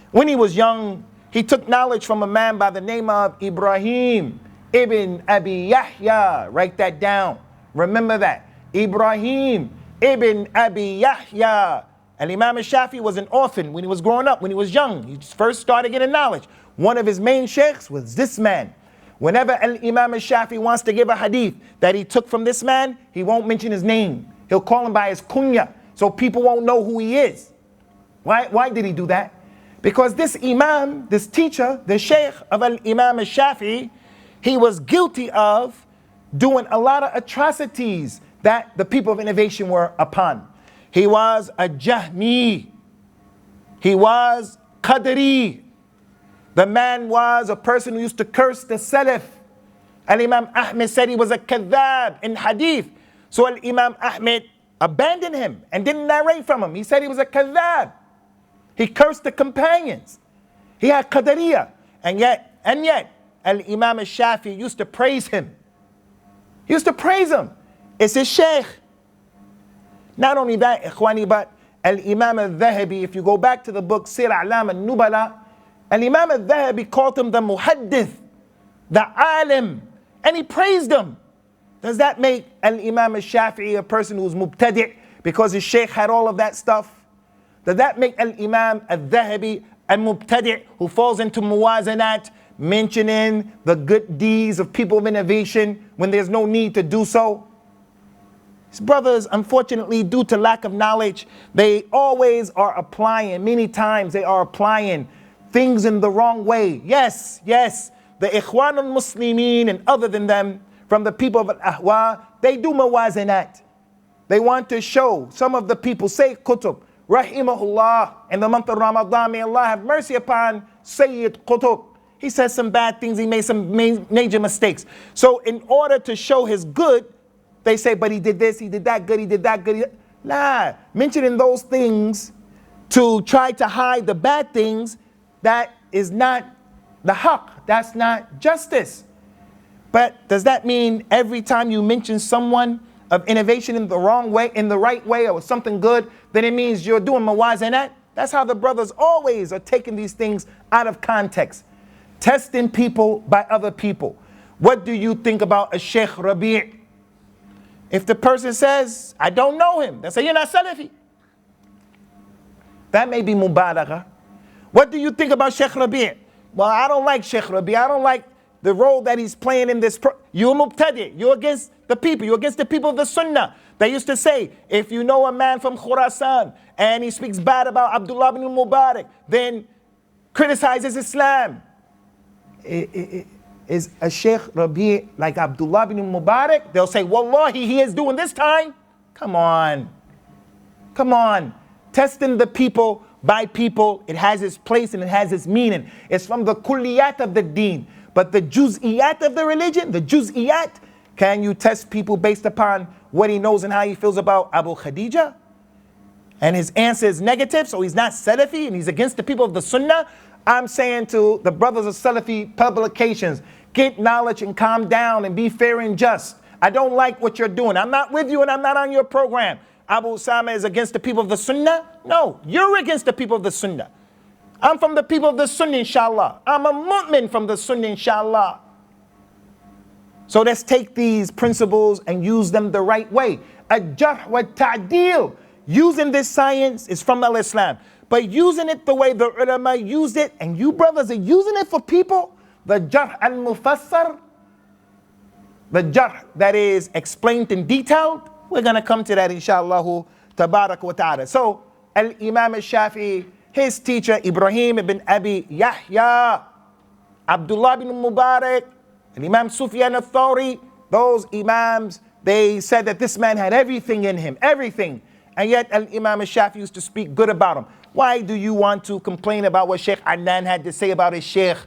When he was young, he took knowledge from a man by the name of Ibrahim ibn Abi Yahya. Write that down. Remember that. Ibrahim ibn Abi Yahya. Al-Imam Al-Shafi'i was an orphan when he was growing up, when he was young. He first started getting knowledge. One of his main sheikhs was this man. Whenever Al-Imam Al-Shafi'i wants to give a hadith that he took from this man, he won't mention his name. He'll call him by his kunya, so people won't know who he is. Why did he do that? Because this imam, this teacher, the sheikh of Al-Imam Al-Shafi'i, he was guilty of doing a lot of atrocities that the people of innovation were upon. He was a Jahmi. He was Qadri. The man was a person who used to curse the Salaf. Al-Imam Ahmed said he was a kadhab in hadith. So Al-Imam Ahmed abandoned him and didn't narrate from him. He said he was a kadhab. He cursed the companions. He had Qadariyah. And yet, Al-Imam Al-Shafi'i used to praise him. He used to praise him. It's his sheikh. Not only that, Ikhwani, but Al-Imam Al-Thahabi, if you go back to the book Sir A'lam Al-Nubala, Al-Imam Al-Thahabi called him the muhaddith, the alim, and he praised him. Does that make Al-Imam Al-Shafi'i a person who's mubtadi' because his sheikh had all of that stuff? Does that make Al-Imam Al-Thahabi a mubtadi' who falls into muwazanat, mentioning the good deeds of people of innovation when there's no need to do so? His brothers, unfortunately, due to lack of knowledge, they always are applying, many times they are applying things in the wrong way. Yes, the Ikhwan al-Muslimin and other than them, from the people of Al-Ahwa, they do mawazanat. They want to show, some of the people say Qutb, Rahimahullah, in the month of Ramadan, may Allah have mercy upon Sayyid Qutb. He said some bad things, he made some major mistakes. So in order to show his good, they say, but he did this, he did that good, he did that good. Nah, mentioning those things to try to hide the bad things, that is not the haqq, that's not justice. But does that mean every time you mention someone of innovation in the wrong way, in the right way, or something good, then it means you're doing mawazanat? That's how the brothers always are taking these things out of context. testing people by other people. What do you think about a Sheikh Rabi'? If the person says, I don't know him, they say, you're not Salafi. That may be mubalagha. What do you think about Sheikh Rabi'? Well, I don't like Sheikh Rabi'. I don't like the role that he's playing in this. You're mubtadi'. You're against the people. You're against the people of the Sunnah. They used to say, if you know a man from Khurasan and he speaks bad about Abdullah ibn Mubarak, then criticize his Islam. Is a Sheikh Rabi' like Abdullah ibn Mubarak? They'll say, Wallahi, he is doing this time. Come on. Come on. Testing the people by people, it has its place and it has its meaning. It's from the kulliyat of the deen. But the juz'iyat of the religion, the juz'iyat, can you test people based upon what he knows and how he feels about Abu Khadeejah? And his answer is negative, so he's not Salafi and he's against the people of the Sunnah. I'm saying to the brothers of Salafi publications, get knowledge and calm down and be fair and just. I don't like what you're doing. I'm not with you and I'm not on your program. Abu Usamah is against the people of the Sunnah? No, you're against the people of the Sunnah. I'm from the people of the Sunnah, inshallah. I'm a mu'min from the Sunnah, inshallah. So let's take these principles and use them the right way. Al-jarh wa ta'deel. Using this science is from al-Islam. But using it the way the ulama used it, and you brothers are using it for people, the jarh al-mufassar, the jarh that is explained and detailed, we're going to come to that, inshallah, tabarak wa ta'ala. So, Al-Imam al-Shafi'i, his teacher, Ibrahim ibn Abi Yahya, Abdullah ibn Mubarak, and Imam Sufyan al-Thawri, those imams, they said that this man had everything in him, everything. And yet, Al-Imam al-Shafi'i used to speak good about him. Why do you want to complain about what Sheikh Adnan had to say about his Sheikh,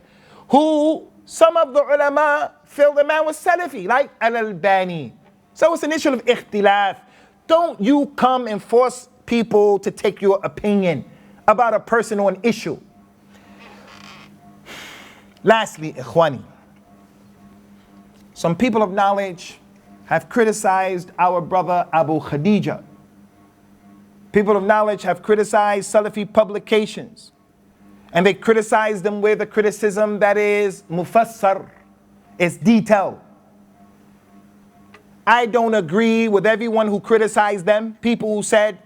who some of the ulama feel the man was Salafi, like Al-Albani. So it's an issue of ikhtilaf. Don't you come and force people to take your opinion about a person or an issue. Lastly, ikhwani, some people of knowledge have criticized our brother Abu Khadeejah. People of knowledge have criticized Salafi publications, and they criticize them with a criticism that is mufassar, it's detailed. I don't agree with everyone who criticized them. People who said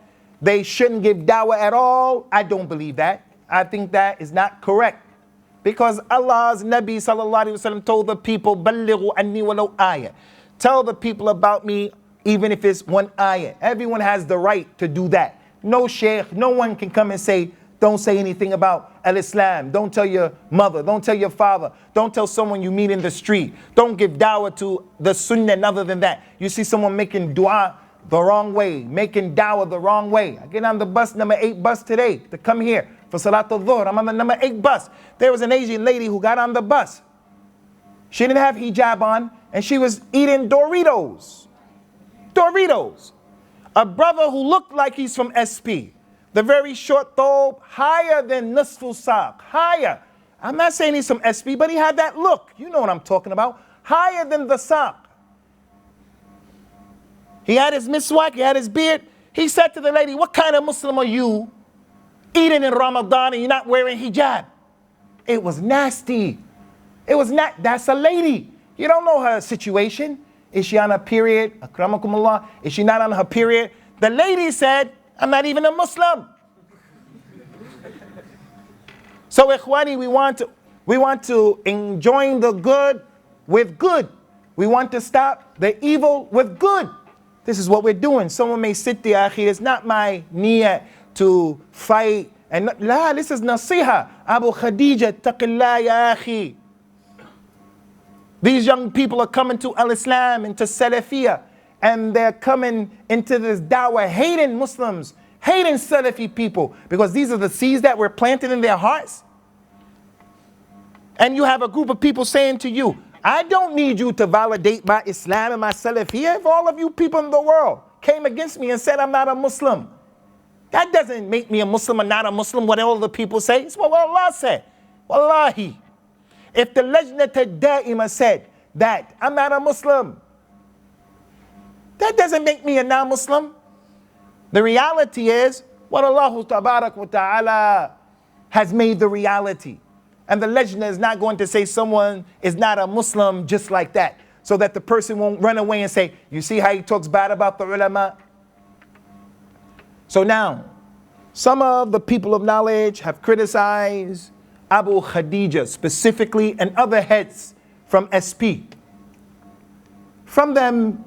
they shouldn't give dawah at all, I don't believe that. I think that is not correct. Because Allah's Nabi sallallahu alaihi wasallam told the people, "Ballighu anni walau ayah." Tell the people about me, even if it's one ayah. Everyone has the right to do that. No sheikh, no one can come and say, don't say anything about al-Islam. Don't tell your mother. Don't tell your father. Don't tell someone you meet in the street. Don't give dawah to the sunnah and other than that. You see someone making dua the wrong way, making dawah the wrong way. I get on the bus, number 8 bus today to come here for Salat al-Dhuhr. I'm on the number 8 bus. There was an Asian lady who got on the bus. She didn't have hijab on and she was eating Doritos. Doritos. A brother who looked like he's from SP. The very short thobe, higher than Nisful Saq, higher. I'm not saying he's from SP, but he had that look. You know what I'm talking about. Higher than the Saq. He had his miswak, he had his beard. He said to the lady, what kind of Muslim are you eating in Ramadan and you're not wearing hijab? It was nasty. It was not, that's a lady. You don't know her situation. Is she on her period? Akramakumullah. Is she not on her period? The lady said, I'm not even a Muslim. So ikhwani, we want to enjoin the good with good. We want to stop the evil with good. This is what we're doing. Someone may sit there, akhi, it's not my niyyah to fight. And la, this is nasiha. Abu Khadeejah, taqillah ya akhi. These young people are coming to al-Islam, into Salafiyah, and they're coming into this dawah hating Muslims, hating Salafi people, because these are the seeds that were planted in their hearts. And you have a group of people saying to you, I don't need you to validate my Islam and my Salafiyah. If all of you people in the world came against me and said I'm not a Muslim, that doesn't make me a Muslim or not a Muslim, what all the people say. It's what Allah said. Wallahi. If the Lajnat al-Da'ima said that I'm not a Muslim, that doesn't make me a non-Muslim. The reality is what Allah Tabarak wa Ta'ala has made the reality. And the lajna is not going to say someone is not a Muslim just like that, so that the person won't run away and say, you see how he talks bad about the ulama? So now, some of the people of knowledge have criticized Abu Khadeejah specifically and other heads from SP. From them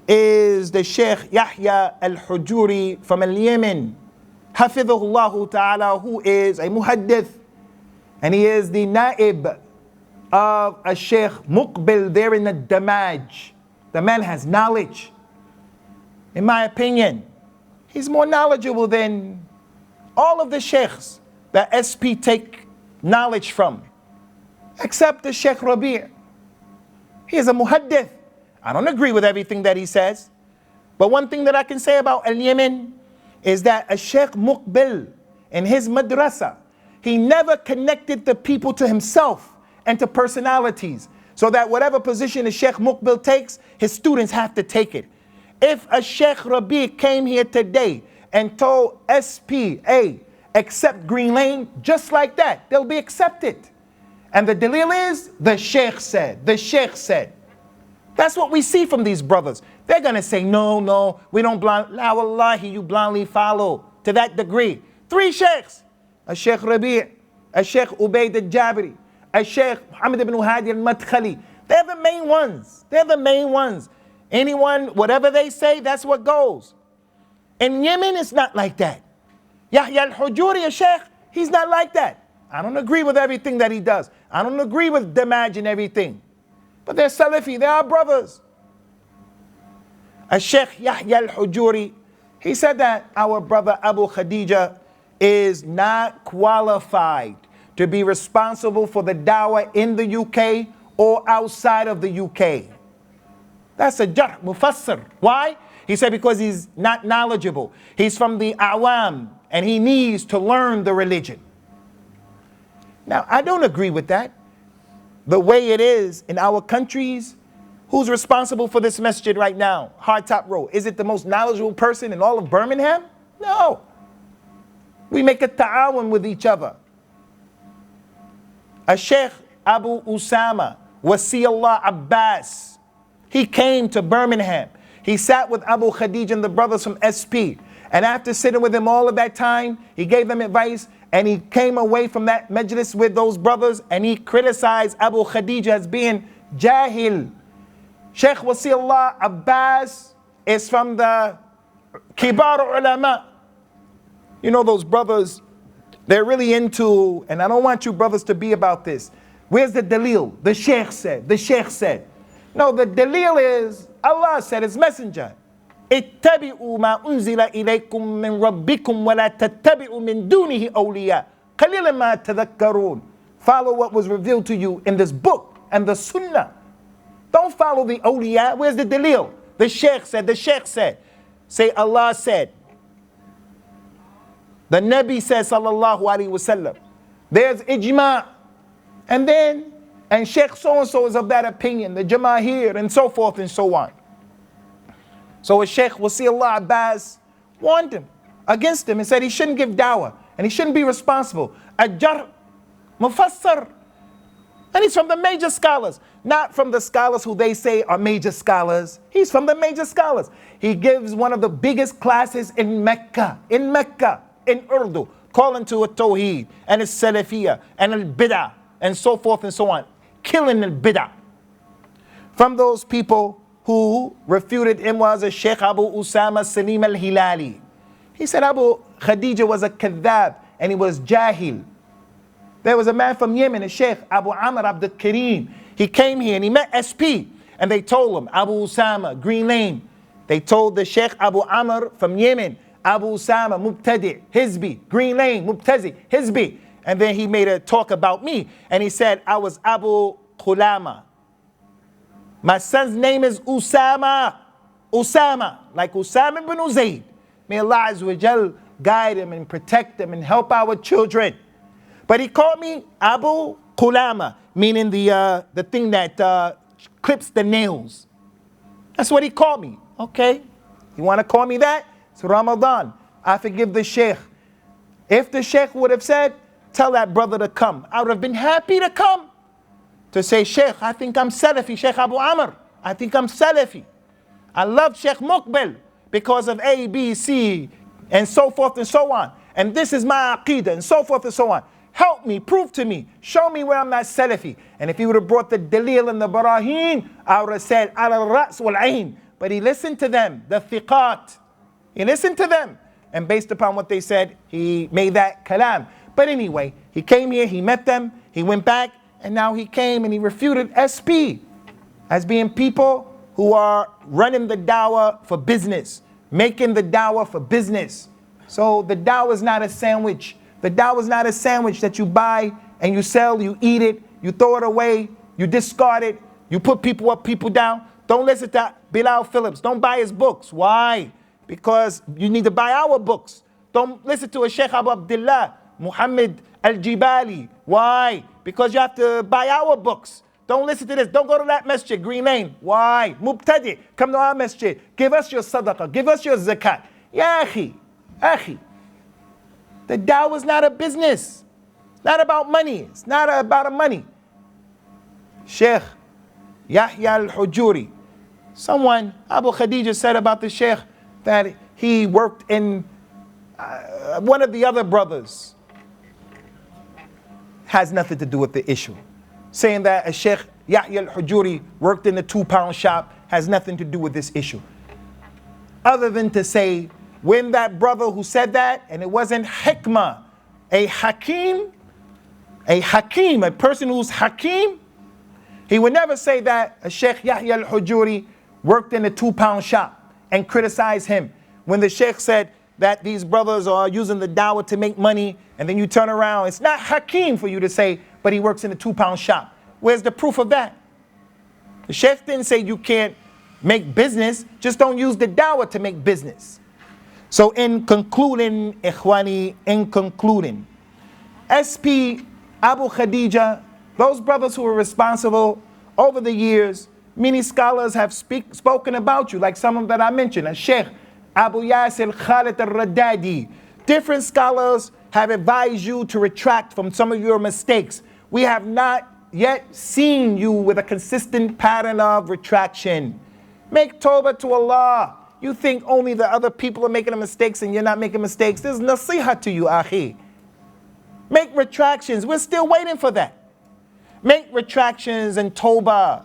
is the Sheikh Yahya al-Hujuri from Yemen, Hafidhullah Ta'ala, who is a muhaddith, and he is the naib of a Sheikh Muqbil there in the Damaj. The man has knowledge. In my opinion, he's more knowledgeable than all of the sheikhs that SP take knowledge from, except the Sheikh Rabi'. He is a muhaddith. I don't agree with everything that he says, but one thing that I can say about Yemen is that a Sheikh Muqbil in his madrasa, he never connected the people to himself and to personalities, so that whatever position a Sheikh Muqbil takes, his students have to take it. If a Sheikh Rabi' came here today and told SPA, accept Green Lane, just like that, they'll be accepted. And the dalil is, the Sheikh said, the Sheikh said. That's what we see from these brothers. They're going to say, no, we don't blindly, la wallahi, you blindly follow to that degree. 3 sheikhs, a Sheikh Rabi', a Sheikh Ubayd al-Jabri, a Sheikh Mohammadi ibn Hadi al-Madkhali. They're the main ones. They're the main ones. Anyone, whatever they say, that's what goes. In Yemen, it's not like that. Yahya al-Hujuri, a sheikh, he's not like that. I don't agree with everything that he does. I don't agree with Damaj and everything. But they're Salafi, they are brothers. A Sheikh Yahya al-Hujuri, he said that our brother Abu Khadeejah is not qualified to be responsible for the dawah in the UK or outside of the UK. That's a jarh mufassir. Why? He said because he's not knowledgeable. He's from the awam and he needs to learn the religion. Now, I don't agree with that. The way it is in our countries, who's responsible for this masjid right now? Hardtop Road. Is it the most knowledgeable person in all of Birmingham? No. We make a ta'awun with each other. A Sheikh Abu Usamah, Wasiullah Abbas, he came to Birmingham. He sat with Abu Khadeejah and the brothers from SP. And after sitting with him all of that time, he gave them advice and he came away from that majlis with those brothers and he criticized Abu Khadeejah as being jahil. Sheikh Wasiullah Abbas is from the Kibar Ulama. You know those brothers, they're really into, and I don't want you brothers to be about this. Where's the dalil? The Sheikh said, the Sheikh said. No, the dalil is, Allah said, His messenger, اتبعوا ما أنزل إليكم من ربكم ولا تتبعوا من دونه أولياء قليلا ما تذكرون. Follow what was revealed to you in this book and the sunnah. Don't follow the awliya. Where's the dalil? The Sheikh said, the Sheikh said. Say Allah said. The Nabi says sallallahu alaihi wasallam. There's ijma. And Sheikh so-and-so is of that opinion, the Jamahir and so forth and so on. So a Sheikh Wasiullah Abbas warned him against him and said he shouldn't give dawah and he shouldn't be responsible. Ajar Mufassar. And he's from the major scholars, not from the scholars who they say are major scholars. He's from the major scholars. He gives one of the biggest classes in Mecca, in Urdu, calling to a Tawheed and a Salafiyah and a Bid'ah and so forth and so on, killing the Bid'ah. From those people who refuted him was a Sheikh Abu Usamah Salim al-Hilali. He said Abu Khadeejah was a kadhab and he was jahil. There was a man from Yemen, a Sheikh Abu Amr Abdul Kareem. He came here and he met SP and they told him, Abu Usamah, Green Lane. They told the Sheikh Abu Amr from Yemen, Abu Usamah, Mubtadi, Hizbi, Green Lane, Mubtazi, Hizbi. And then he made a talk about me and he said, I was Abu Khulama. My son's name is Usamah. Usamah, like Usamah ibn Uzayd. May Allah Azza wa Jal guide him and protect him and help our children. But he called me Abu Khulama, meaning the thing that clips the nails. That's what he called me. Okay, you want to call me that? It's Ramadan. I forgive the Sheikh. If the Sheikh would have said, tell that brother to come. I would have been happy to come. To say, Sheikh, I think I'm Salafi, Sheikh Abu Amr. I think I'm Salafi. I love Sheikh Muqbil because of A, B, C, and so forth and so on. And this is my aqeedah, and so forth and so on. Help me, prove to me, show me where I'm not Salafi. And if he would have brought the dalil and the barahin, I would have said, ala ras wal ayn. But he listened to them, the thiqat. He listened to them. And based upon what they said, he made that kalam. But anyway, he came here, he met them, he went back, and now he came and he refuted SP as being people who are running the dawah for business, making the dawah for business. So the dawah is not a sandwich. The dawah is not a sandwich that you buy and you sell, you eat it, you throw it away, you discard it, you put people up, people down. Don't listen to Bilal Phillips. Don't buy his books. Why? Because you need to buy our books. Don't listen to a Sheikh Abu Abdullah, Muhammad Al-Jibali. Why? Because you have to buy our books. Don't listen to this. Don't go to that masjid, Green Lane. Why? Mubtadi, come to our masjid. Give us your sadaqah. Give us your zakat. Ya akhi. The dawah is not a business. It's not about money. It's not about money. Sheikh Yahya al-Hujuri. Someone, Abu Khadeejah, said about the Sheikh that he worked in one of the other brothers. Has nothing to do with the issue. Saying that a Sheikh Yahya al-Hujuri worked in the 2-pound shop has nothing to do with this issue. Other than to say, when that brother who said that, and it wasn't hikmah, a hakim, a person who's hakim, he would never say that a Sheikh Yahya al-Hujuri worked in a 2-pound shop and criticize him. When the Sheikh said that these brothers are using the dawah to make money, and then you turn around, it's not hakim for you to say, but he works in a 2-pound shop. Where's the proof of that? The Sheikh didn't say you can't make business, just don't use the dawah to make business. So in concluding, Ikhwani, SP, Abu Khadeejah, those brothers who were responsible over the years, many scholars have spoken about you, like some of that I mentioned, a Sheikh Abu Yasir Khalid al-Radadi. Different scholars have advised you to retract from some of your mistakes. We have not yet seen you with a consistent pattern of retraction. Make tawbah to Allah. You think only the other people are making the mistakes and you're not making mistakes. There's nasiha to you, akhi. Make retractions. We're still waiting for that. Make retractions and tawbah.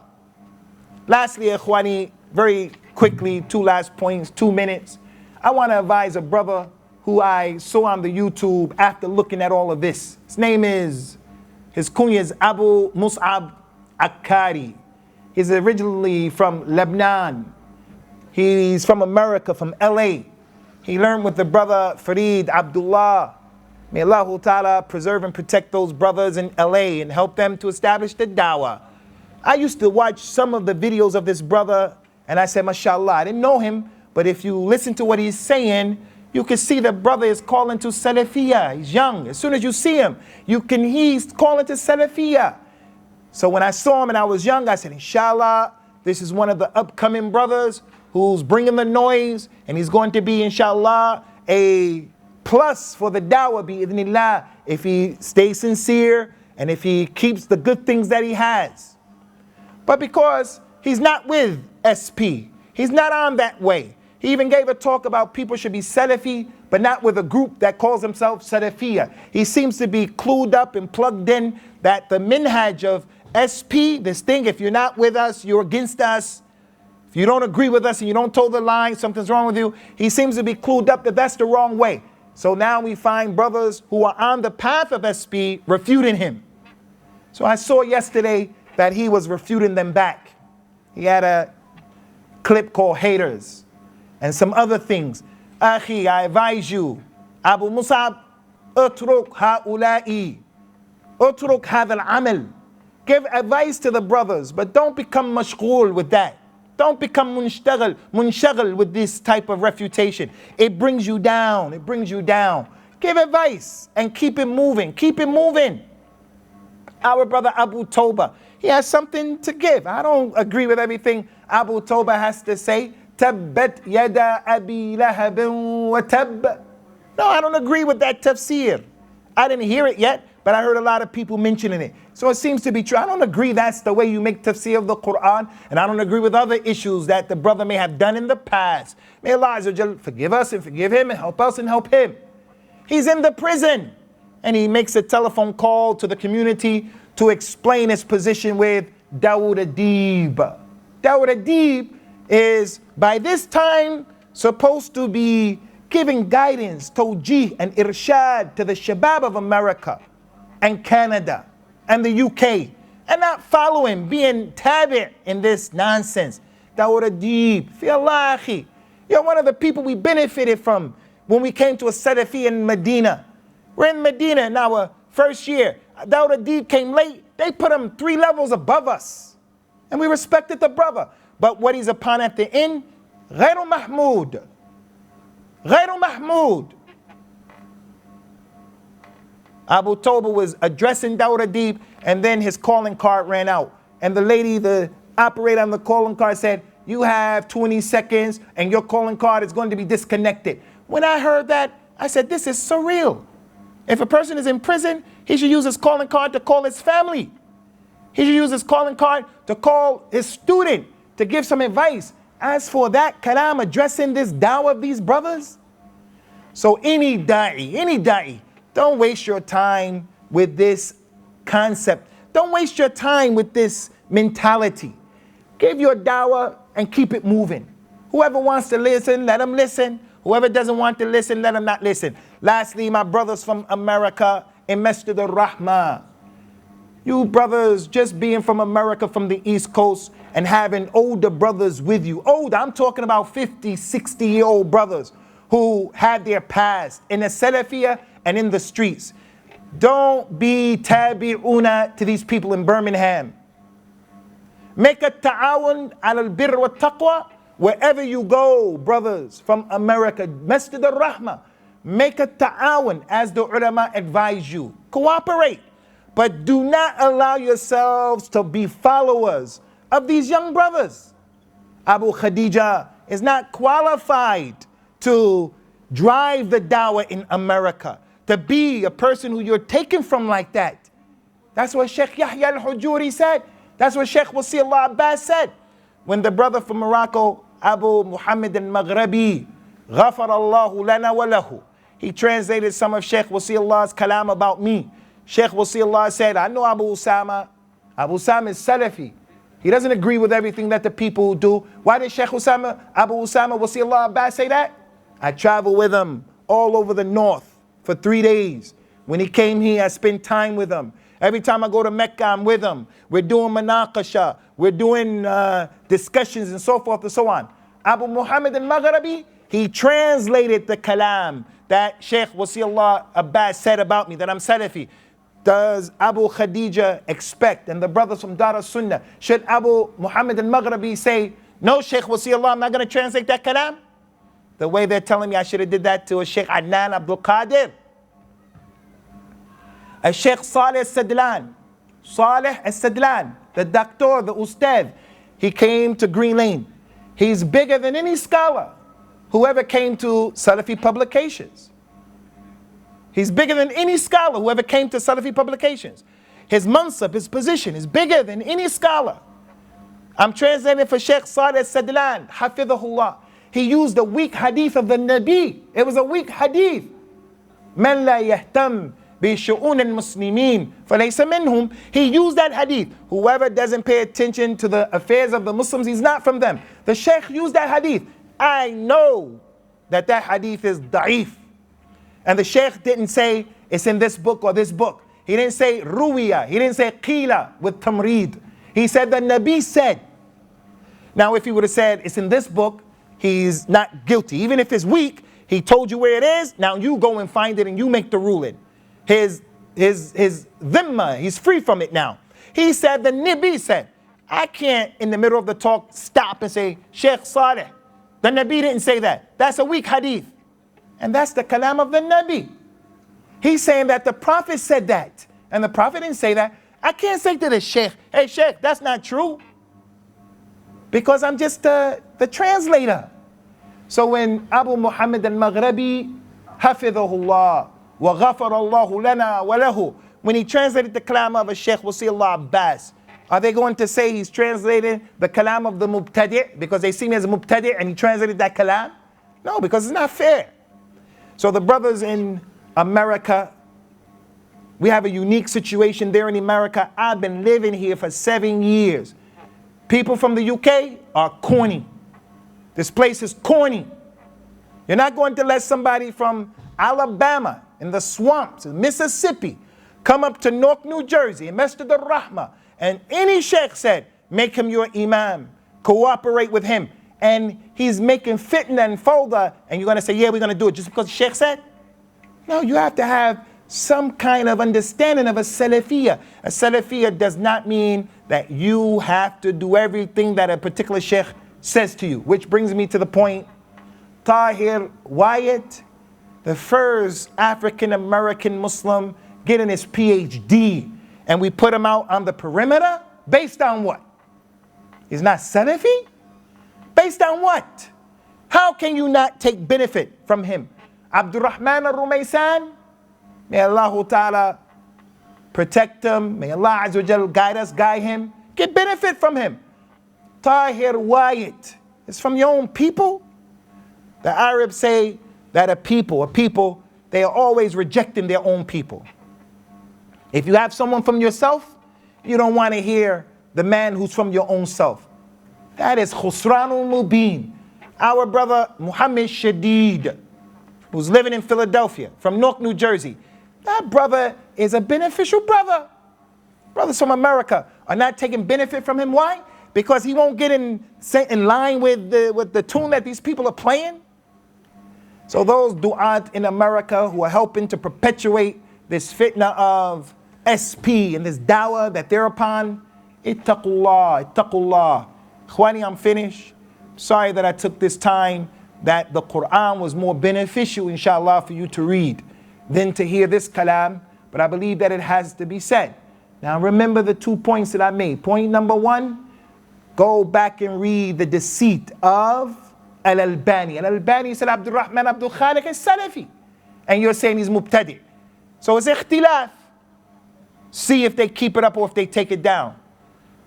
Lastly, Ikhwani, very quickly, 2 last points, 2 minutes. I want to advise a brother who I saw on the YouTube after looking at all of this. His kunya is Abu Mus'ab Akkari. He's originally from Lebanon. He's from America, from LA. He learned with the brother Farid Abdullah. May Allah Ta'ala preserve and protect those brothers in LA and help them to establish the dawah. I used to watch some of the videos of this brother and I said, mashallah, I didn't know him, but if you listen to what he's saying, you can see the brother is calling to Salafiyah. He's young. As soon as you see him, he's calling to Salafiyah. So when I saw him and I was young, I said, inshallah, this is one of the upcoming brothers who's bringing the noise, and he's going to be, inshallah, a plus for the dawah, bi'idhnillah, if he stays sincere and if he keeps the good things that he has. But because he's not with SP, he's not on that way. He even gave a talk about people should be Salafi, but not with a group that calls themselves Salafiyah. He seems to be clued up and plugged in that the minhaj of SP, this thing, if you're not with us, you're against us. If you don't agree with us and you don't toe the line, something's wrong with you. He seems to be clued up that that's the wrong way. So now we find brothers who are on the path of SP refuting him. So I saw yesterday that he was refuting them back. He had a clip called Haters and some other things. Akhi, I advise you, Abu Musab, utruk ha'ula'i, utruk hadha al-amal. Give advice to the brothers, but don't become mashghul with that. Don't become munshaghl with this type of refutation. It brings you down. It brings you down. Give advice and keep it moving. Keep it moving. Our brother Abu Tawbah, he has something to give. I don't agree with everything Abu Tawbah has to say. Tabbat yada abi lahabin wa tab. No, I don't agree with that tafsir. I didn't hear it yet, but but I heard a lot of people mentioning it. So it seems to be true. I don't agree that's the way you make tafsir of the Quran, and I don't agree with other issues that the brother may have done in the past. May Allah Azza wa Jal forgive us and forgive him and help us and help him. He's in the prison, and he makes a telephone call to the community to explain his position with Dawood Adib. Dawood Adib is, by this time, supposed to be giving guidance, tawjih and irshad to the shabab of America and Canada and the UK, and not following, being tabi' in this nonsense. Dawood Adib, fi Allah akhi, you're one of the people we benefited from when we came to a Salafi in Medina. We're in Medina in our first year. Dawood Adib came late. They put him 3 levels above us, and we respected the brother. But what he's upon at the end, غير محمود. غير محمود. Abu Toba was addressing Dawood Adib, and then his calling card ran out. And the lady, the operator on the calling card said, you have 20 seconds and your calling card is going to be disconnected. When I heard that, I said, this is surreal. If a person is in prison, he should use his calling card to call his family. He should use his calling card to call his student, to give some advice. As for that kalam addressing this dawah of these brothers, so any da'i, don't waste your time with this concept. Don't waste your time with this mentality. Give your dawah and keep it moving. Whoever wants to listen, let them listen. Whoever doesn't want to listen, let them not listen. Lastly, my brothers from America in Masjid al-Rahma, you brothers just being from America, from the East Coast, and having older brothers with you. Older, I'm talking about 50, 60-year-old brothers who had their past in the Salafiyah and in the streets. Don't be tabi'una to these people in Birmingham. Make a ta'awun al-birr wa taqwa wherever you go, brothers from America. Masjid al-Rahma, make a ta'awun as the ulama advise you. Cooperate. But do not allow yourselves to be followers of these young brothers. Abu Khadeejah is not qualified to drive the dawah in America, to be a person who you're taken from like that. That's what Sheikh Yahya al-Hujuri said. That's what Sheikh Wasiullah Abbas said. When the brother from Morocco, Abu Muhammad al-Maghrabi, غَفَرَ اللَّهُ لَنَا وَلَهُ, he translated some of Sheikh Wasiullah's kalam about me. Sheikh Wasiullah said, I know Abu Usamah. Abu Usamah is Salafi. He doesn't agree with everything that the people do. Why did Sheikh Usamah, Abu Usamah Wasiullah Abbas say that? I traveled with him all over the north for 3 days. When he came here, I spent time with him. Every time I go to Mecca, I'm with him. We're doing manaqasha. We're doing discussions and so forth and so on. Abu Muhammad al-Maghrabi, he translated the kalam that Sheikh Wasiullah Abbas said about me, that I'm Salafi. Does Abu Khadeejah expect, and the brothers from Dar al-Sunnah, should Abu Muhammad al-Maghrabi say, no, Sheikh Wasiullah, I'm not going to translate that kalam? The way they're telling me I should have did that to a Sheikh Adnan Abdul Qadir. A Sheikh Saleh al-Sadlan, the doctor, the ustad, he came to Green Lane. He's bigger than any scholar who ever came to Salafi publications. He's bigger than any scholar who ever came to Salafi publications. His mansab, his position is bigger than any scholar. I'm translating for Sheikh Saleh al-Sadlan, hafidhahullah. He used a weak hadith of the Nabi. It was a weak hadith. Man la yahtam bi shu'un al-muslimin falaysa minhum. He used that hadith. Whoever doesn't pay attention to the affairs of the Muslims, he's not from them. The Sheikh used that hadith. I know that that hadith is da'if. And the Sheikh didn't say it's in this book or this book. He didn't say ruwiya. He didn't say qila with tamreed. He said the Nabi said. Now if he would have said it's in this book, he's not guilty. Even if it's weak, he told you where it is. Now you go and find it and you make the ruling. His dhimma, he's free from it now. He said, the Nabi said. I can't in the middle of the talk stop and say, Sheikh Saleh, the Nabi didn't say that. That's a weak hadith. And that's the kalam of the Nabi. He's saying that the Prophet said that. And the Prophet didn't say that. I can't say to the Sheikh, hey Sheikh, that's not true. Because I'm just the translator. So when Abu Muhammad al-Maghrabi, hafidhahullah, wa ghafara Allahu lana wa lahu, when he translated the kalam of a Sheikh Wasiullah Abbas, are they going to say he's translated the kalam of the mubtadi' because they see him as a mubtadi' and he translated that kalam? No, because it's not fair. So the brothers in America, we have a unique situation there in America. I've been living here for 7 years. People from the UK are corny. This place is corny. You're not going to let somebody from Alabama, in the swamps, in Mississippi, come up to Newark, New Jersey, in Masjid al-Rahmah, and any sheikh said, make him your imam, cooperate with him, and he's making fitna and fawda, and you're going to say, yeah, we're going to do it just because the sheikh said? No, you have to have some kind of understanding of a salafiyah. A salafiyah does not mean that you have to do everything that a particular sheikh says to you, which brings me to the point, Tahir Wyatt, the first African-American Muslim getting his PhD, and we put him out on the perimeter, based on what? He's not Salafi? Based on what? How can you not take benefit from him? Abdurrahman al-Rumaysan, may Allah Ta'ala protect him, may Allah Azza wa Jal guide us, guide him, get benefit from him. Tahir Wyatt is from your own people. The Arabs say that a people, they are always rejecting their own people. If you have someone from yourself, you don't want to hear the man who's from your own self. That is Khusranul Mubin. Our brother Mohammadi, who's living in Philadelphia, from Newark, New Jersey. That brother is a beneficial brother. Brothers from America are not taking benefit from him. Why? Because he won't get in line with the tune that these people are playing. So those du'at in America who are helping to perpetuate this fitna of SP and this dawah that they're upon, ittaqullah, ittaqullah. Khwani, I'm finished. Sorry that I took this time, that the Quran was more beneficial, inshallah, for you to read than to hear this kalam, but I believe that it has to be said. Now remember the 2 points that I made. Point number 1, go back and read the deceit of Al-Albani. Al-Albani said Abdul Rahman Abdul Khaliq is Salafi, and you're saying he's Mubtadi. So it's ikhtilaf. See if they keep it up or if they take it down.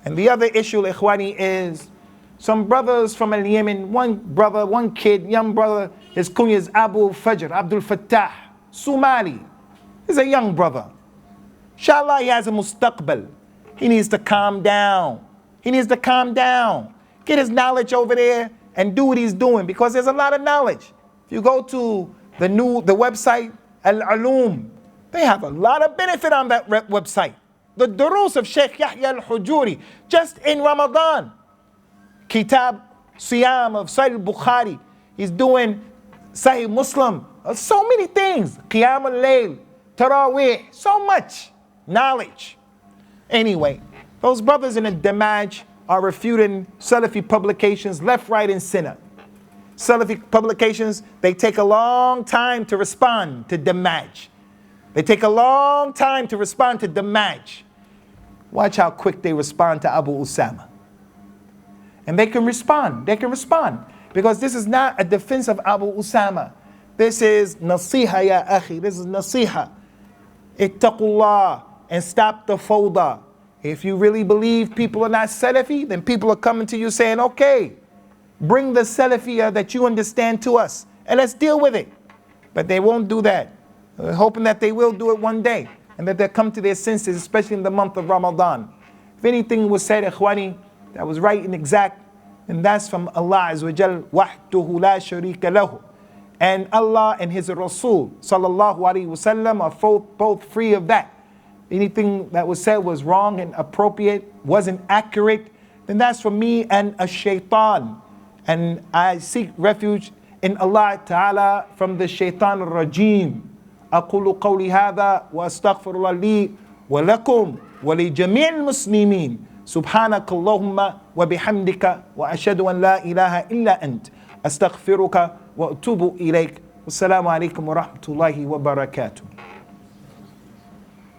And the other issue, Ikhwani, is some brothers from Yemen, one kid, young brother, his kunya is Abu Fajr, Abdul Fattah, Somali. He's a young brother. Inshallah, he has a mustaqbal. He needs to calm down. He needs to calm down. Get his knowledge over there and do what he's doing, because there's a lot of knowledge. If you go to the website, Al-Ulum, they have a lot of benefit on that website. The durus of Sheikh Yahya al-Hujuri, just in Ramadan. Kitab Siyam of Sahih Bukhari. He's doing Sahih Muslim. So many things. Qiyam al-Layl, Taraweeh, so much knowledge. Anyway, those brothers in the Damaj are refuting Salafi publications left, right, and center. Salafi publications, they take a long time to respond to Damaj. They take a long time to respond to Damaj. Watch how quick they respond to Abu Usamah. And they can respond. Because this is not a defense of Abu Usamah. This is nasiha ya akhi. This is nasiha. Ittaqullah, and stop the fawda. If you really believe people are not Salafi, then people are coming to you saying, okay, bring the Salafiyah that you understand to us, and let's deal with it. But they won't do that. We're hoping that they will do it one day, and that they'll come to their senses, especially in the month of Ramadan. If anything was said, Ikhwani, that was right and exact, and that's from Allah Azza wa Jal, wahduhu la sharika lahu. And Allah and His Rasul sallallahu alaihi wasallam are both free of that. Anything that was said was wrong and appropriate, wasn't accurate, then that's from me and a shaitan. And I seek refuge in Allah Ta'ala from the shaitan al-rajim. أقول قولي هذا وأستغفر الله لي ولكم ولجميع المسلمين سبحانك اللهم وبحمدك وأشهد أن لا إله إلا أنت أستغفرك وأتوب إليك والسلام عليكم ورحمة الله وبركاته.